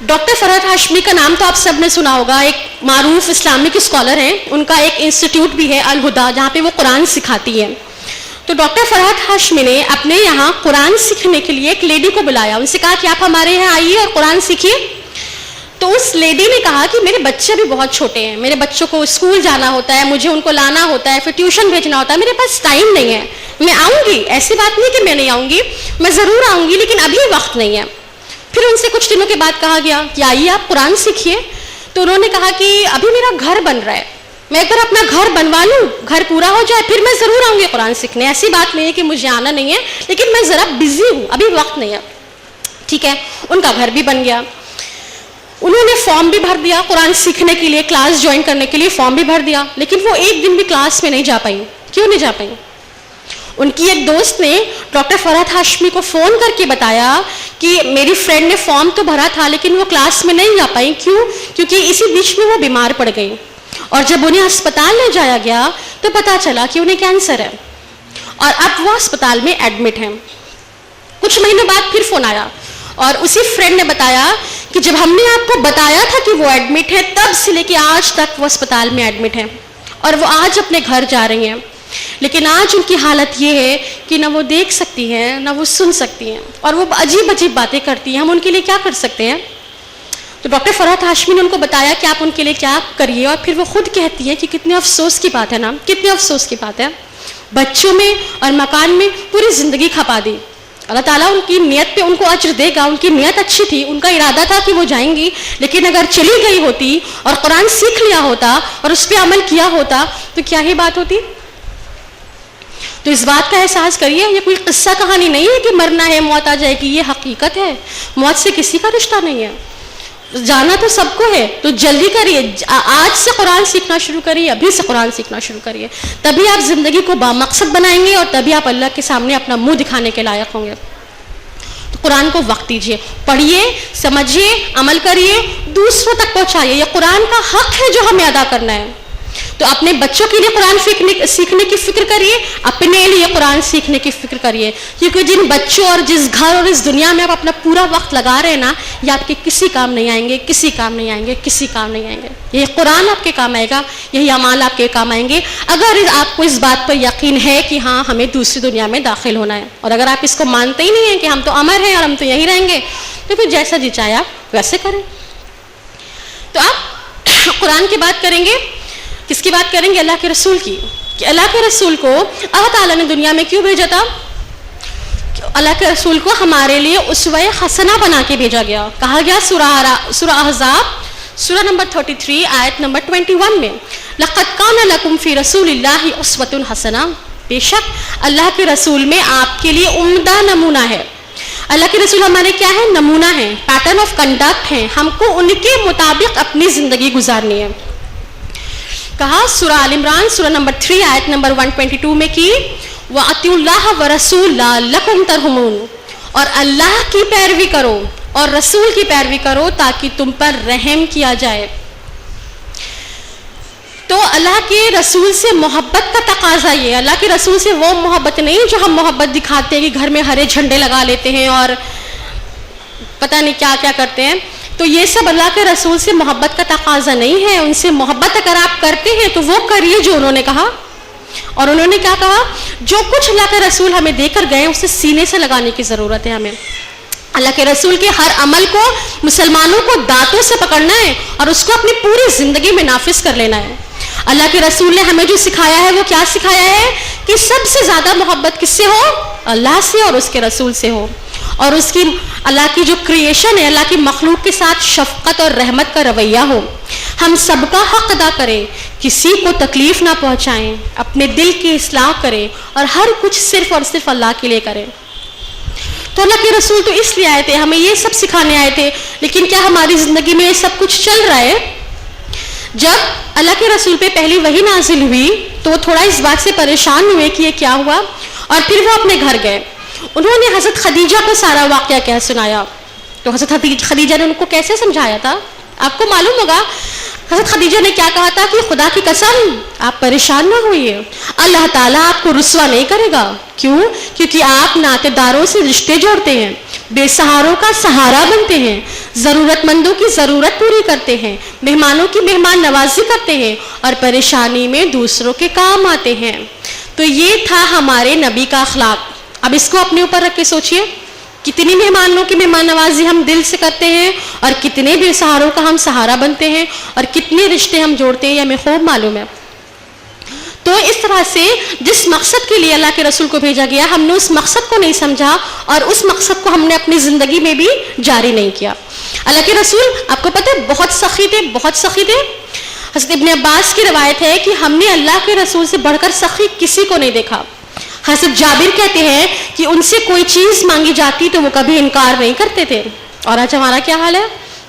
ڈاکٹر فرحت ہاشمی کا نام تو آپ سب نے سنا ہوگا. ایک معروف اسلامک اسکالر ہیں. ان کا ایک انسٹیٹیوٹ بھی ہے الہدا، جہاں پہ وہ قرآن سکھاتی ہے. تو ڈاکٹر فرحت ہاشمی نے اپنے یہاں قرآن سیکھنے کے لیے ایک لیڈی کو بلایا, ان سے کہا کہ آپ ہمارے یہاں آئیے اور قرآن سیکھیے. تو اس لیڈی نے کہا کہ میرے بچے بھی بہت چھوٹے ہیں, میرے بچوں کو اسکول جانا ہوتا ہے, مجھے ان کو لانا ہوتا ہے, پھر ٹیوشن بھیجنا ہوتا ہے, میرے پاس ٹائم نہیں ہے. میں آؤں گی, ایسی بات نہیں کہ میں نہیں آؤں گی, میں ضرور آؤں گی, لیکن ابھی وقت نہیں ہے. پھر ان سے کچھ دنوں کے بعد کہا گیا کہ آئیے آپ قرآن سیکھیے. تو انہوں نے کہا کہ ابھی میرا گھر بن رہا ہے, میں اگر اپنا گھر بنوا لوں, گھر پورا ہو جائے, پھر میں ضرور آؤں گی قرآن سیکھنے. ایسی بات نہیں ہے کہ مجھے آنا نہیں ہے, لیکن میں ذرا بزی ہوں, ابھی وقت نہیں ہے. ٹھیک ہے, ان کا گھر بھی بن گیا. انہوں نے فارم بھی بھر دیا قرآن سیکھنے کے لیے, کلاس جوائن کرنے کے لیے فارم بھی بھر دیا, لیکن وہ ایک دن بھی کلاس میں نہیں جا پائیں. کیوں نہیں جا پائیں؟ ان کی ایک دوست نے ڈاکٹر فرحت ہاشمی کو فون کر کے بتایا کہ میری فرینڈ نے فارم تو بھرا تھا لیکن وہ کلاس میں نہیں جا پائیں. کیوں؟ کیونکہ اسی بیچ میں وہ بیمار پڑ گئی, اور جب انہیں ہسپتال لے جایا گیا تو پتا چلا کہ انہیں کینسر ہے, اور اب وہ ہسپتال میں ایڈمٹ ہیں. کچھ مہینوں بعد پھر فون آیا, اور اسی فرینڈ نے بتایا کہ جب ہم نے آپ کو بتایا تھا کہ وہ ایڈمٹ ہے, تب سے لے کے آج تک وہ ہسپتال میں ایڈمٹ ہیں, اور وہ آج اپنے گھر جا رہی ہیں. لیکن آج ان کی حالت یہ ہے کہ نہ وہ دیکھ سکتی ہیں, نہ وہ سن سکتی ہیں, اور وہ عجیب عجیب باتیں کرتی ہیں. ہم ان کے لیے کیا کر سکتے ہیں؟ تو ڈاکٹر فرحت ہاشمی نے ان کو بتایا کہ آپ ان کے لیے کیا کریے, اور پھر وہ خود کہتی ہے کہ کتنے افسوس کی بات ہے نا, کتنے افسوس کی بات ہے. بچوں میں اور مکان میں پوری زندگی کھپا دی. اللہ تعالیٰ ان کی نیت پہ ان کو اجر دے گا. ان کی نیت اچھی تھی, ان کا ارادہ تھا کہ وہ جائیں گی, لیکن اگر چلی گئی ہوتی اور قرآن سیکھ لیا ہوتا اور اس پہ عمل کیا ہوتا تو کیا ہی بات ہوتی. تو اس بات کا احساس کریے, یہ کوئی قصہ کہانی نہیں ہے کہ مرنا ہے موت آ جائے گی, یہ حقیقت ہے. موت سے کسی کا رشتہ نہیں ہے, جانا تو سب کو ہے. تو جلدی کریے, آج سے قرآن سیکھنا شروع کریے, ابھی سے قرآن سیکھنا شروع کریے. تبھی آپ زندگی کو بامقصد بنائیں گے, اور تبھی آپ اللہ کے سامنے اپنا منہ دکھانے کے لائق ہوں گے. تو قرآن کو وقت دیجیے, پڑھیے, سمجھیے, عمل کریے, دوسروں تک پہنچائیے. یہ قرآن کا حق ہے جو ہمیں ادا کرنا ہے. تو اپنے بچوں کے لیے قرآن سیکھنے کی فکر کریے, اپنے لیے قرآن سیکھنے کی فکر کریے, کیونکہ جن بچوں اور جس گھر اور اس دنیا میں آپ اپنا پورا وقت لگا رہے ہیں نا, یہ آپ کے کسی کام نہیں آئیں گے, کسی کام نہیں آئیں گے, کسی کام نہیں آئیں گے. یہ قرآن آپ کے کام آئے گا, یہی اعمال آپ کے کام آئیں گے, اگر آپ کو اس بات پر یقین ہے کہ ہاں ہمیں دوسری دنیا میں داخل ہونا ہے. اور اگر آپ اس کو مانتے ہی نہیں ہیں کہ ہم تو امر ہیں اور ہم تو یہیں رہیں گے, تو پھر جیسا جی چاہے آپ ویسے کریں. تو آپ قرآن کی بات کریں گے, کس کی بات کریں گے؟ اللہ کے رسول کی. کہ اللہ کے رسول کو اللہ تعالیٰ نے دنیا میں کیوں بھیجا تھا؟ اللہ کے رسول کو ہمارے لیے اسوہ حسنہ بنا کے بھیجا گیا. کہا گیا سورہ احزاب سورہ نمبر 33 آیت نمبر 21 میں, لَقَدْ كَانَ لَكُمْ فِي رَسُولِ اللَّهِ أُسْوَةٌ حَسَنَةٌ, بے شک اللہ کے رسول میں آپ کے لیے عمدہ نمونہ ہے. اللہ کے رسول ہمارے کیا ہے؟ نمونہ ہیں, پیٹرن آف کنڈکٹ ہیں. ہم کو ان کے مطابق اپنی زندگی گزارنی ہے. کہا سورہ آل عمران سورہ نمبر 3 آیت نمبر 122 میں کی وَأَطِيعُوا اللَّهَ وَرَسُولَهُ لَعَلَّكُمْ تُرْحَمُونَ, اور اللہ کی پیروی کرو اور رسول کی پیروی کرو تاکہ تم پر رحم کیا جائے. تو اللہ کے رسول سے محبت کا تقاضا یہ, اللہ کے رسول سے وہ محبت نہیں جو ہم محبت دکھاتے ہیں کہ گھر میں ہرے جھنڈے لگا لیتے ہیں اور پتہ نہیں کیا کیا کرتے ہیں. تو یہ سب اللہ کے رسول سے محبت کا تقاضا نہیں ہے. ان سے محبت اگر آپ کرتے ہیں تو وہ کریے جو انہوں نے کہا. اور انہوں نے کیا کہا؟ جو کچھ اللہ کے رسول ہمیں دے کر گئے اسے سینے سے لگانے کی ضرورت ہے. ہمیں اللہ کے رسول کے ہر عمل کو مسلمانوں کو دانتوں سے پکڑنا ہے اور اس کو اپنی پوری زندگی میں نافذ کر لینا ہے. اللہ کے رسول نے ہمیں جو سکھایا ہے وہ کیا سکھایا ہے؟ کہ سب سے زیادہ محبت کس سے ہو؟ اللہ سے اور اس کے رسول سے ہو. اور اس کی اللہ کی جو کریشن ہے, اللہ کی مخلوق کے ساتھ شفقت اور رحمت کا رویہ ہو. ہم سب کا حق ادا کریں, کسی کو تکلیف نہ پہنچائیں, اپنے دل کی اصلاح کریں, اور ہر کچھ صرف اور صرف اللہ کے لیے کریں. تو اللہ کے رسول تو اس لیے آئے تھے, ہمیں یہ سب سکھانے آئے تھے. لیکن کیا ہماری زندگی میں یہ سب کچھ چل رہا ہے؟ جب اللہ کے رسول پہ پہلی وحی نازل ہوئی تو وہ تھوڑا اس بات سے پریشان ہوئے کہ یہ کیا ہوا, اور پھر وہ اپنے گھر گئے. انہوں نے حضرت خدیجہ کو سارا واقعہ کیا سنایا. تو حضرت خدیجہ نے ان کو کیسے سمجھایا تھا؟ آپ کو معلوم ہوگا حضرت خدیجہ نے کیا کہا تھا کہ خدا کی قسم آپ پریشان نہ ہوئیے, اللہ تعالیٰ آپ کو رسوا نہیں کرے گا. کیوں؟ کیونکہ آپ ناطے داروں سے رشتے جوڑتے ہیں, بے سہاروں کا سہارا بنتے ہیں, ضرورت مندوں کی ضرورت پوری کرتے ہیں, مہمانوں کی مہمان نوازی کرتے ہیں, اور پریشانی میں دوسروں کے کام آتے ہیں. تو یہ تھا ہمارے نبی کا اخلاق. اب اس کو اپنے اوپر رکھ کے سوچئے, کتنی مہمانوں کی مہمان نوازی ہم دل سے کرتے ہیں, اور کتنے بے سہاروں کا ہم سہارا بنتے ہیں, اور کتنے رشتے ہم جوڑتے ہیں, یہ ہمیں خوب معلوم ہے. تو اس طرح سے جس مقصد کے لیے اللہ کے رسول کو بھیجا گیا, ہم نے اس مقصد کو نہیں سمجھا, اور اس مقصد کو ہم نے اپنی زندگی میں بھی جاری نہیں کیا. اللہ کے رسول آپ کو پتہ ہے بہت سخی تھے, بہت سخی تھے. حضرت ابن عباس کی روایت ہے کہ ہم نے اللہ کے رسول سے بڑھ کر سخی کسی کو نہیں دیکھا. حضرت جابر کہتے ہیں کہ ان سے کوئی چیز مانگی جاتی تو وہ کبھی انکار نہیں کرتے تھے. اور آج ہمارا کیا حال ہے,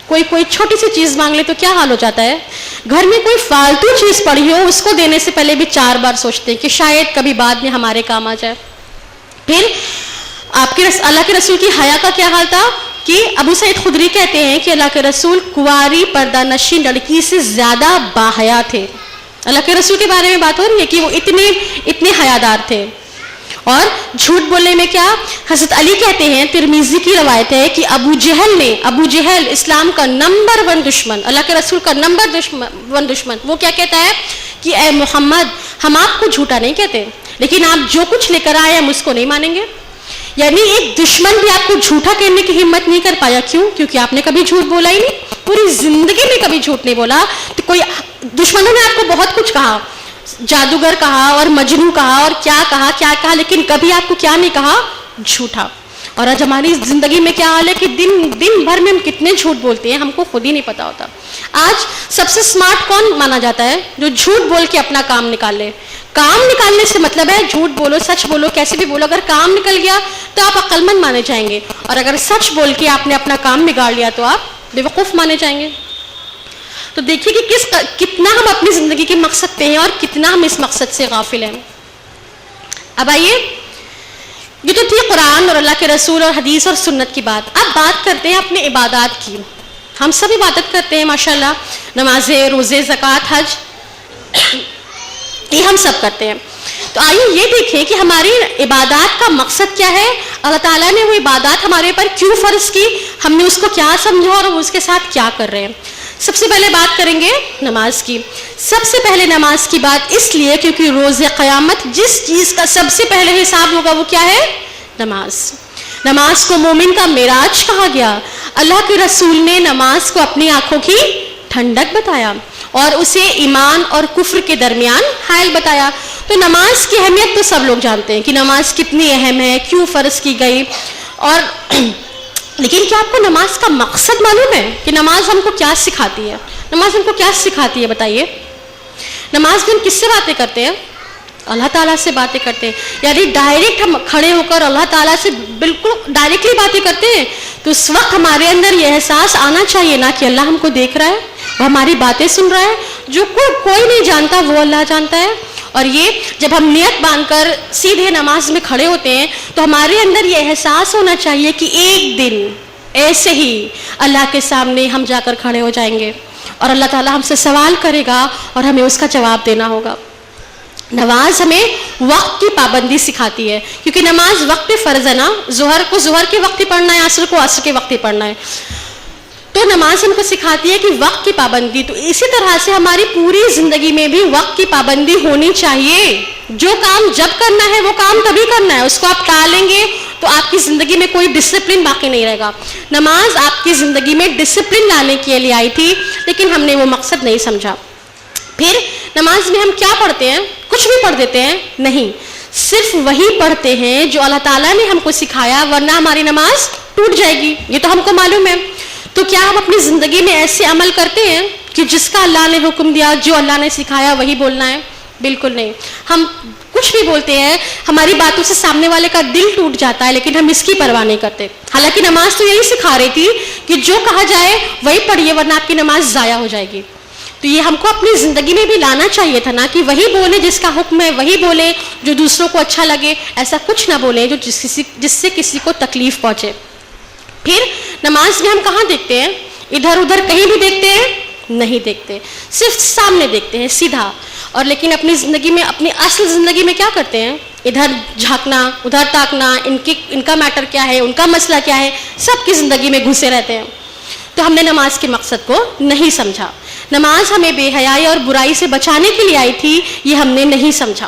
کوئی چھوٹی سی چیز مانگ لے تو کیا حال ہو جاتا ہے. گھر میں کوئی فالتو چیز پڑی ہو, اس کو دینے سے پہلے بھی 4 بار سوچتے ہیں کہ شاید کبھی بعد میں ہمارے کام آ جائے. پھر آپ کے اللہ کے رسول کی حیا کا کیا حال تھا کہ ابو سعید خدری کہتے ہیں کہ اللہ کے رسول کنواری پردہ نشین لڑکی سے زیادہ باحیا تھے. اللہ کے رسول کے بارے میں بات ہو رہی ہے کہ وہ اتنے حیادار تھے. اور جھوٹ بولنے میں کیا, حضرت علی کہتے ہیں, ترمذی کی روایت ہے کہ ابو جہل اسلام کا نمبر 1 دشمن, اللہ کے رسول کا نمبر 1 دشمن, وہ کیا کہتا ہے کہ اے محمد, ہم آپ کو جھوٹا نہیں کہتے, لیکن آپ جو کچھ لے کر آئے ہم اس کو نہیں مانیں گے. یعنی ایک دشمن بھی آپ کو جھوٹا کہنے کی ہمت نہیں کر پایا. کیوں؟ کیونکہ آپ نے کبھی جھوٹ بولا ہی نہیں, پوری زندگی میں کبھی جھوٹ نہیں بولا. تو کوئی دشمنوں نے آپ کو بہت کچھ کہا, جادوگر کہا اور مجنو کہا اور کیا کہا, لیکن کبھی آپ کو کیا نہیں کہا, جھوٹا. اور آج ہماری زندگی میں کیا حال ہے کہ دن بھر میں ہم کتنے جھوٹ بولتے ہیں, ہم کو خود ہی نہیں پتا ہوتا. آج سب سے سمارٹ کون مانا جاتا ہے؟ جو جھوٹ بول کے اپنا کام نکال لے. کام نکالنے سے مطلب ہے جھوٹ بولو, سچ بولو, کیسے بھی بولو, اگر کام نکل گیا تو آپ عقل مند مانے جائیں گے, اور اگر سچ بول کے آپ نے اپنا کام بگاڑ لیا تو آپ بیوقوف مانے جائیں گے. تو دیکھیے کہ کتنا ہم اپنی زندگی کے مقصد پہ ہیں اور کتنا ہم اس مقصد سے غافل ہیں. اب آئیے, یہ تو تھی قرآن اور اللہ کے رسول اور حدیث اور سنت کی بات. اب بات کرتے ہیں اپنے عبادات کی. ہم سب عبادت کرتے ہیں ماشاءاللہ, نمازیں, روزے, زکوٰۃ, حج, یہ ہم سب کرتے ہیں. تو آئیے یہ دیکھیں کہ ہماری عبادات کا مقصد کیا ہے, اللہ تعالیٰ نے وہ عبادات ہمارے پر کیوں فرض کی, ہم نے اس کو کیا سمجھا اور اس کے ساتھ کیا کر رہے ہیں. سب سے پہلے بات کریں گے نماز کی. سب سے پہلے نماز کی بات اس لیے کیونکہ روز قیامت جس چیز کا سب سے پہلے حساب ہوگا وہ کیا ہے, نماز. نماز کو مومن کا معراج کہا گیا. اللہ کے رسول نے نماز کو اپنی آنکھوں کی ٹھنڈک بتایا اور اسے ایمان اور کفر کے درمیان حائل بتایا. تو نماز کی اہمیت تو سب لوگ جانتے ہیں کہ نماز کتنی اہم ہے, کیوں فرض کی گئی. اور لیکن کیا آپ کو نماز کا مقصد معلوم ہے کہ نماز ہم کو کیا سکھاتی ہے؟ نماز ہم کو کیا سکھاتی ہے بتائیے. نماز میں ہم کس سے باتیں کرتے ہیں؟ اللہ تعالیٰ سے باتیں کرتے ہیں. یعنی ڈائریکٹ ہم کھڑے ہو کر اللہ تعالیٰ سے بالکل ڈائریکٹلی باتیں کرتے ہیں. تو اس وقت ہمارے اندر یہ احساس آنا چاہیے نا کہ اللہ ہم کو دیکھ رہا ہے, وہ ہماری باتیں سن رہا ہے. جو کوئی نہیں جانتا وہ اللہ جانتا ہے. اور یہ جب ہم نیت باندھ کر سیدھے نماز میں کھڑے ہوتے ہیں تو ہمارے اندر یہ احساس ہونا چاہیے کہ ایک دن ایسے ہی اللہ کے سامنے ہم جا کر کھڑے ہو جائیں گے اور اللہ تعالیٰ ہم سے سوال کرے گا اور ہمیں اس کا جواب دینا ہوگا. نماز ہمیں وقت کی پابندی سکھاتی ہے کیونکہ نماز وقت پہ فرض ہے نا. ظہر کو ظہر کے وقت ہی پڑھنا ہے, عصر کو عصر کے وقت ہی پڑھنا ہے. تو نماز ہم کو سکھاتی ہے کہ وقت کی پابندی. تو اسی طرح سے ہماری پوری زندگی میں بھی وقت کی پابندی ہونی چاہیے. جو کام جب کرنا ہے وہ کام تبھی کرنا ہے. اس کو آپ ٹالیں گے تو آپ کی زندگی میں کوئی ڈسپلن باقی نہیں رہے گا. نماز آپ کی زندگی میں ڈسپلن لانے کے لیے آئی تھی, لیکن ہم نے وہ مقصد نہیں سمجھا. پھر نماز میں ہم کیا پڑھتے ہیں؟ کچھ بھی پڑھ دیتے ہیں؟ نہیں, صرف وہی پڑھتے ہیں جو اللہ تعالیٰ نے ہم کو سکھایا, ورنہ ہماری نماز ٹوٹ جائے گی. یہ تو ہم کو معلوم ہے. تو کیا ہم اپنی زندگی میں ایسے عمل کرتے ہیں کہ جس کا اللہ نے حکم دیا, جو اللہ نے سکھایا وہی بولنا ہے؟ بالکل نہیں. ہم کچھ بھی بولتے ہیں, ہماری باتوں سے سامنے والے کا دل ٹوٹ جاتا ہے, لیکن ہم اس کی پرواہ نہیں کرتے. حالانکہ نماز تو یہی سکھا رہی تھی کہ جو کہا جائے وہی پڑھیے, ورنہ آپ کی نماز ضائع ہو جائے گی. تو یہ ہم کو اپنی زندگی میں بھی لانا چاہیے تھا نا کہ وہی بولے جس کا حکم ہے, وہی بولے جو دوسروں کو اچھا لگے. ایسا کچھ نہ بولے جو جس سے کسی کو تکلیف پہنچے. پھر نماز میں ہم کہاں دیکھتے ہیں؟ ادھر ادھر کہیں بھی دیکھتے ہیں؟ نہیں دیکھتے, صرف سامنے دیکھتے ہیں سیدھا. اور لیکن اپنی زندگی میں, اپنی اصل زندگی میں کیا کرتے ہیں؟ ادھر جھانکنا, ادھر تاکنا, ان کا میٹر کیا ہے, ان کا مسئلہ کیا ہے, سب کی زندگی میں گھسے رہتے ہیں. تو ہم نے نماز کے مقصد کو نہیں سمجھا. نماز ہمیں بے حیائی اور برائی سے بچانے کے لیے آئی تھی, یہ ہم نے نہیں سمجھا.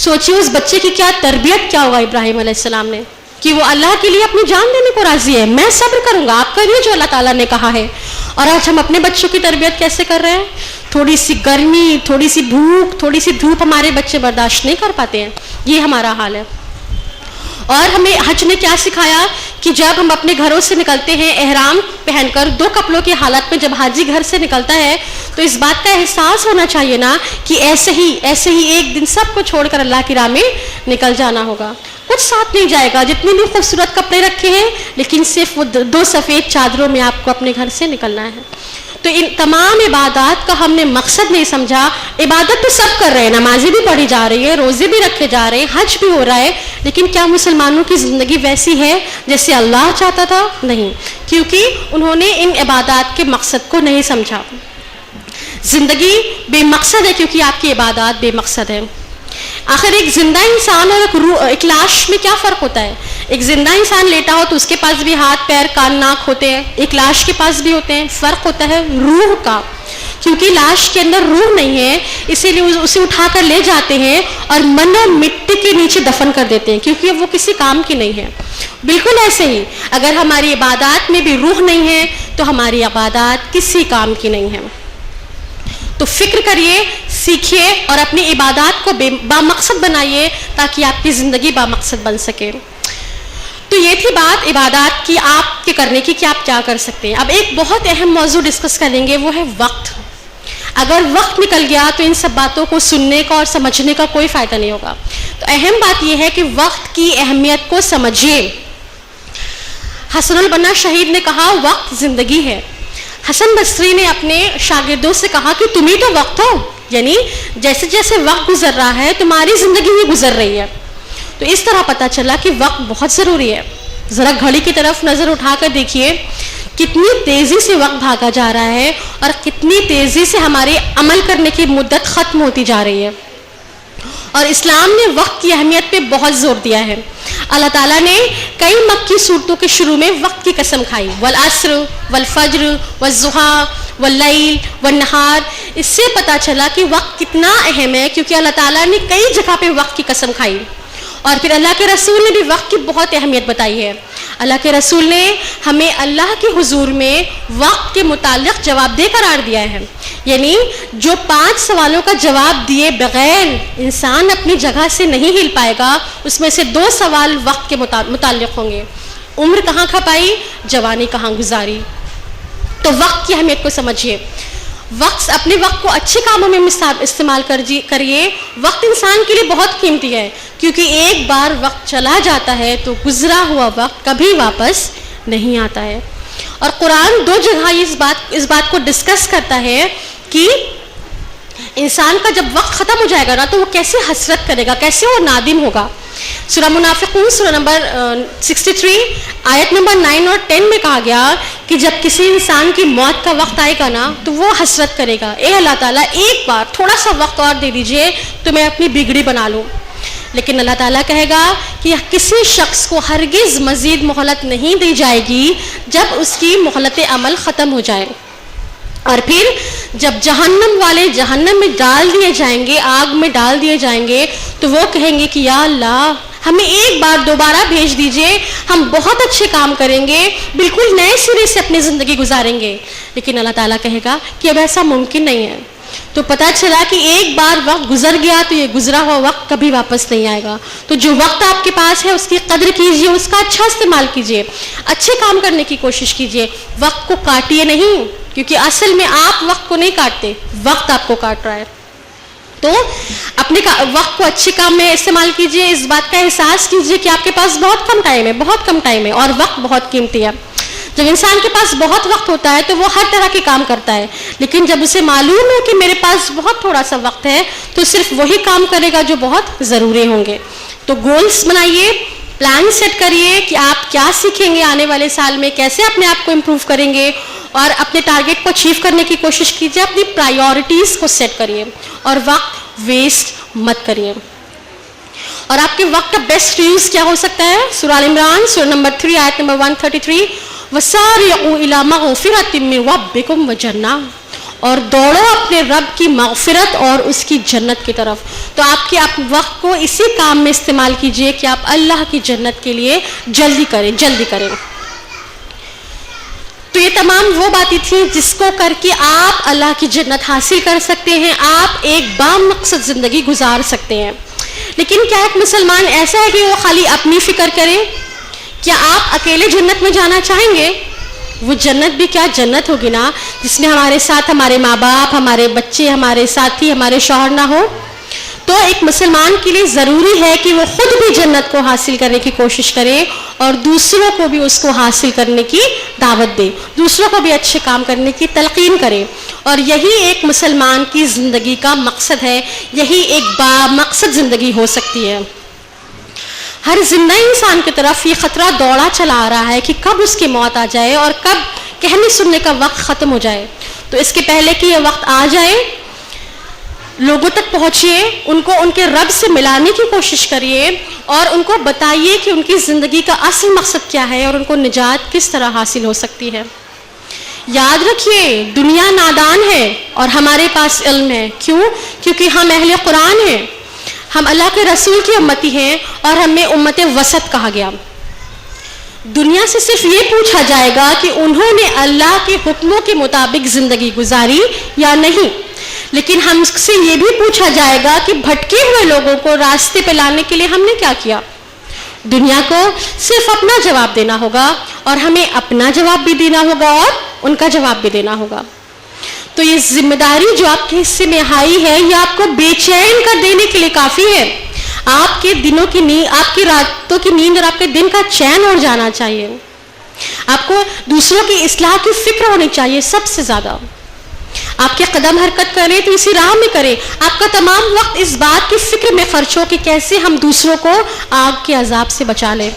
سوچیے اس بچے کی کیا تربیت کیا ہوگا ابراہیم علیہ السلام نے, کہ وہ اللہ کے لیے اپنی جان دینے کو راضی ہے, میں صبر کروں گا, آپ کریے جو اللہ تعالیٰ نے کہا ہے. اور آج ہم اپنے بچوں کی تربیت کیسے کر رہے ہیں؟ تھوڑی سی گرمی, تھوڑی سی بھوک, تھوڑی سی دھوپ ہمارے بچے برداشت نہیں کر پاتے ہیں, یہ ہمارا حال ہے. اور ہمیں حج نے کیا سکھایا کہ جب ہم اپنے گھروں سے نکلتے ہیں احرام پہن کر, 2 کپڑوں کی حالت میں جب حاجی گھر سے نکلتا ہے تو اس بات کا احساس ہونا چاہیے نا کہ ایسے ہی ایک دن سب کو چھوڑ کر اللہ کی راہ میں نکل جانا ہوگا. کچھ ساتھ نہیں جائے گا, جتنے بھی خوبصورت کپڑے رکھے ہیں, لیکن صرف وہ 2 سفید چادروں میں آپ کو اپنے گھر سے نکلنا ہے. تو ان تمام عبادات کا ہم نے مقصد نہیں سمجھا. عبادت تو سب کر رہے ہیں, نمازیں بھی پڑھی جا رہی ہے, روزے بھی رکھے جا رہے ہیں, حج بھی ہو رہا ہے, لیکن کیا مسلمانوں کی زندگی ویسی ہے جیسے اللہ چاہتا تھا؟ نہیں, کیونکہ انہوں نے ان عبادات کے مقصد کو نہیں سمجھا. زندگی بے مقصد ہے کیونکہ آپ کی عبادات بے مقصد ہے. آخر ایک زندہ انسان اور ایک لاش میں کیا فرق ہوتا ہے؟ ایک زندہ انسان لیٹا ہو تو اس کے پاس بھی ہاتھ پیر کان ناک ہوتے ہیں, ایک لاش کے پاس بھی ہوتے ہیں. فرق ہوتا ہے روح کا, کیونکہ لاش کے اندر روح نہیں ہے, اسی لیے اسے اٹھا کر لے جاتے ہیں اور منو مٹی کے نیچے دفن کر دیتے ہیں, کیونکہ وہ کسی کام کی نہیں ہے. بالکل ایسے ہی اگر ہماری عبادات میں بھی روح نہیں ہے تو ہماری عبادات کسی کام کی نہیں ہے. تو فکر کریے, سیکھیے اور اپنی عبادات کو بامقصد بنائیے تاکہ آپ کی زندگی بامقصد بن سکے. تو یہ تھی بات عبادات کی, آپ کے کرنے کی کہ آپ کیا کر سکتے ہیں. اب ایک بہت اہم موضوع ڈسکس کریں گے, وہ ہے وقت. اگر وقت نکل گیا تو ان سب باتوں کو سننے کا اور سمجھنے کا کوئی فائدہ نہیں ہوگا. تو اہم بات یہ ہے کہ وقت کی اہمیت کو سمجھیے. حسن البنا شہید نے کہا وقت زندگی ہے. حسن بصری نے اپنے شاگردوں سے کہا کہ تم ہی تو وقت ہو, یعنی جیسے جیسے وقت گزر رہا ہے تمہاری زندگی بھی گزر رہی ہے. تو اس طرح پتہ چلا کہ وقت بہت ضروری ہے. ذرا گھڑی کی طرف نظر اٹھا کر دیکھیے کتنی تیزی سے وقت بھاگا جا رہا ہے اور کتنی تیزی سے ہمارے عمل کرنے کی مدت ختم ہوتی جا رہی ہے. اور اسلام نے وقت کی اہمیت پہ بہت زور دیا ہے. اللہ تعالیٰ نے کئی مکی صورتوں کے شروع میں وقت کی قسم کھائی, والعصر والفجر والضحیٰ واللیل والنہار. اس سے پتہ چلا کہ وقت کتنا اہم ہے, کیونکہ اللہ تعالیٰ نے کئی جگہ پہ وقت کی قسم کھائی. اور پھر اللہ کے رسول نے بھی وقت کی بہت اہمیت بتائی ہے. اللہ کے رسول نے ہمیں اللہ کے حضور میں وقت کے متعلق جواب دہ قرار دیا ہے. یعنی جو 5 سوالوں کا جواب دیے بغیر انسان اپنی جگہ سے نہیں ہل پائے گا, اس میں سے 2 سوال وقت کے متعلق ہوں گے. عمر کہاں کھپائی, جوانی کہاں گزاری. تو وقت کی اہمیت کو سمجھیے. اپنے وقت کو اچھے کاموں میں استعمال کریے. وقت انسان کے لیے بہت قیمتی ہے, کیونکہ ایک بار وقت چلا جاتا ہے تو گزرا ہوا وقت کبھی واپس نہیں آتا ہے. اور قرآن 2 جگہ اس بات کو ڈسکس کرتا ہے کہ انسان کا جب وقت ختم ہو جائے گا نا تو وہ کیسے حسرت کرے گا, کیسے وہ نادم ہوگا. سورہ منافقون سورہ نمبر 63 آیت نمبر 9 اور 10 میں کہا گیا کہ جب کسی انسان کی موت کا وقت آئے گا نا تو وہ حسرت کرے گا, اے اللہ تعالیٰ ایک بار تھوڑا سا وقت اور دے دیجئے تو میں اپنی بگڑی بنا لوں. لیکن اللہ تعالیٰ کہے گا کہ کسی شخص کو ہرگز مزید مہلت نہیں دی جائے گی جب اس کی مہلت عمل ختم ہو جائے. اور پھر جب جہنم والے جہنم میں ڈال دیے جائیں گے, آگ میں ڈال دیے جائیں گے, تو وہ کہیں گے کہ یا اللہ ہمیں ایک بار دوبارہ بھیج دیجئے, ہم بہت اچھے کام کریں گے, بالکل نئے سرے سے اپنی زندگی گزاریں گے. لیکن اللہ تعالیٰ کہے گا کہ اب ایسا ممکن نہیں ہے. تو پتہ چلا کہ ایک بار وقت گزر گیا تو یہ گزرا ہوا وقت کبھی واپس نہیں آئے گا. تو جو وقت آپ کے پاس ہے اس کی قدر کیجئے, اس کا اچھا استعمال کیجئے, اچھے کام کرنے کی کوشش کیجئے. وقت کو کاٹیے نہیں, کیونکہ اصل میں آپ وقت کو نہیں کاٹتے, وقت آپ کو کاٹ رہا ہے. تو اپنے وقت کو اچھے کام میں استعمال کیجئے. اس بات کا احساس کیجئے کہ آپ کے پاس بہت کم ٹائم ہے اور وقت بہت قیمتی ہے. جب انسان کے پاس بہت وقت ہوتا ہے تو وہ ہر طرح کے کام کرتا ہے, لیکن جب اسے معلوم ہے کہ میرے پاس بہت تھوڑا سا وقت ہے تو صرف وہی کام کرے گا جو بہت ضروری ہوں گے. تو گولز بنائیے, پلان سیٹ کریے کہ آپ کیا سیکھیں گے آنے والے سال میں, کیسے اپنے آپ کو امپروو کریں گے, اور اپنے ٹارگیٹ کو اچیو کرنے کی کوشش کیجیے. اپنی پرائیورٹیز کو سیٹ کریے اور وقت ویسٹ مت کریے. اور آپ کے وقت کا بیسٹ یوز کیا ہو سکتا ہے؟ سورہ آل عمران سورہ نمبر 3 آیت نمبر 133 وَسَارِعُوا إِلَىٰ مَغْفِرَةٍ مِّن رَّبِّكُمْ وَجَنَّةٍ. اور دوڑو اپنے رب کی مغفرت اور اس کی جنت کی طرف. تو آپ وقت کو اسی کام میں استعمال کیجئے کہ آپ اللہ کی جنت کے لیے جلدی کریں. تو یہ تمام وہ باتیں تھیں جس کو کر کے آپ اللہ کی جنت حاصل کر سکتے ہیں, آپ ایک بامقصد زندگی گزار سکتے ہیں. لیکن کیا ایک مسلمان ایسا ہے کہ وہ خالی اپنی فکر کرے؟ کیا آپ اکیلے جنت میں جانا چاہیں گے؟ وہ جنت بھی کیا جنت ہوگی نا جس میں ہمارے ساتھ ہمارے ماں باپ, ہمارے بچے, ہمارے ساتھی, ہمارے شوہر نہ ہو. تو ایک مسلمان کے لیے ضروری ہے کہ وہ خود بھی جنت کو حاصل کرنے کی کوشش کرے اور دوسروں کو بھی اس کو حاصل کرنے کی دعوت دے, دوسروں کو بھی اچھے کام کرنے کی تلقین کرے. اور یہی ایک مسلمان کی زندگی کا مقصد ہے, یہی ایک بامقصد زندگی ہو سکتی ہے. ہر زندہ انسان کی طرف یہ خطرہ دوڑا چلا آ رہا ہے کہ کب اس کی موت آ جائے اور کب کہنے سننے کا وقت ختم ہو جائے. تو اس کے پہلے کہ یہ وقت آ جائے, لوگوں تک پہنچیے, ان کو ان کے رب سے ملانے کی کوشش کریے اور ان کو بتائیے کہ ان کی زندگی کا اصل مقصد کیا ہے اور ان کو نجات کس طرح حاصل ہو سکتی ہے. یاد رکھیے, دنیا نادان ہے اور ہمارے پاس علم ہے. کیوں؟ کیونکہ ہم اہل قرآن ہیں, ہم اللہ کے رسول کی امتی ہیں اور ہمیں امت وسط کہا گیا. دنیا سے صرف یہ پوچھا جائے گا کہ انہوں نے اللہ کے حکموں کے مطابق زندگی گزاری یا نہیں, لیکن ہم سے یہ بھی پوچھا جائے گا کہ بھٹکے ہوئے لوگوں کو راستے پہ لانے کے لیے ہم نے کیا کیا. دنیا کو صرف اپنا جواب دینا ہوگا اور ہمیں اپنا جواب بھی دینا ہوگا اور ان کا جواب بھی دینا ہوگا. تو یہ ذمہ داری جو آپ کے حصے میں آئی ہے, یہ آپ کو بے چین کر دینے کے لیے کافی ہے. آپ کے دنوں کی نیند, آپ کی راتوں کی نیند اور آپ کے دن کا چین اڑ جانا چاہیے. آپ کو دوسروں کی اصلاح کی فکر ہونی چاہیے. سب سے زیادہ آپ کے قدم حرکت کریں تو اسی راہ میں کریں. آپ کا تمام وقت اس بات کی فکر میں خرچ ہو کہ کیسے ہم دوسروں کو آگ کے عذاب سے بچا لیں.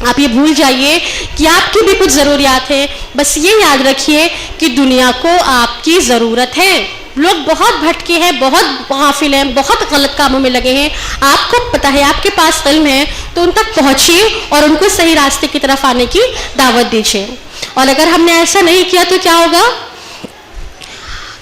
آپ یہ بھول جائیے کہ آپ کی بھی کچھ ضروریات ہیں. بس یہ یاد رکھیے کہ دنیا کو آپ کی ضرورت ہے. لوگ بہت بھٹکے ہیں, بہت غافل ہیں, بہت غلط کاموں میں لگے ہیں. آپ کو پتہ ہے, آپ کے پاس علم ہے, تو ان تک پہنچیے اور ان کو صحیح راستے کی طرف آنے کی دعوت دیجیے. اور اگر ہم نے ایسا نہیں کیا تو کیا ہوگا؟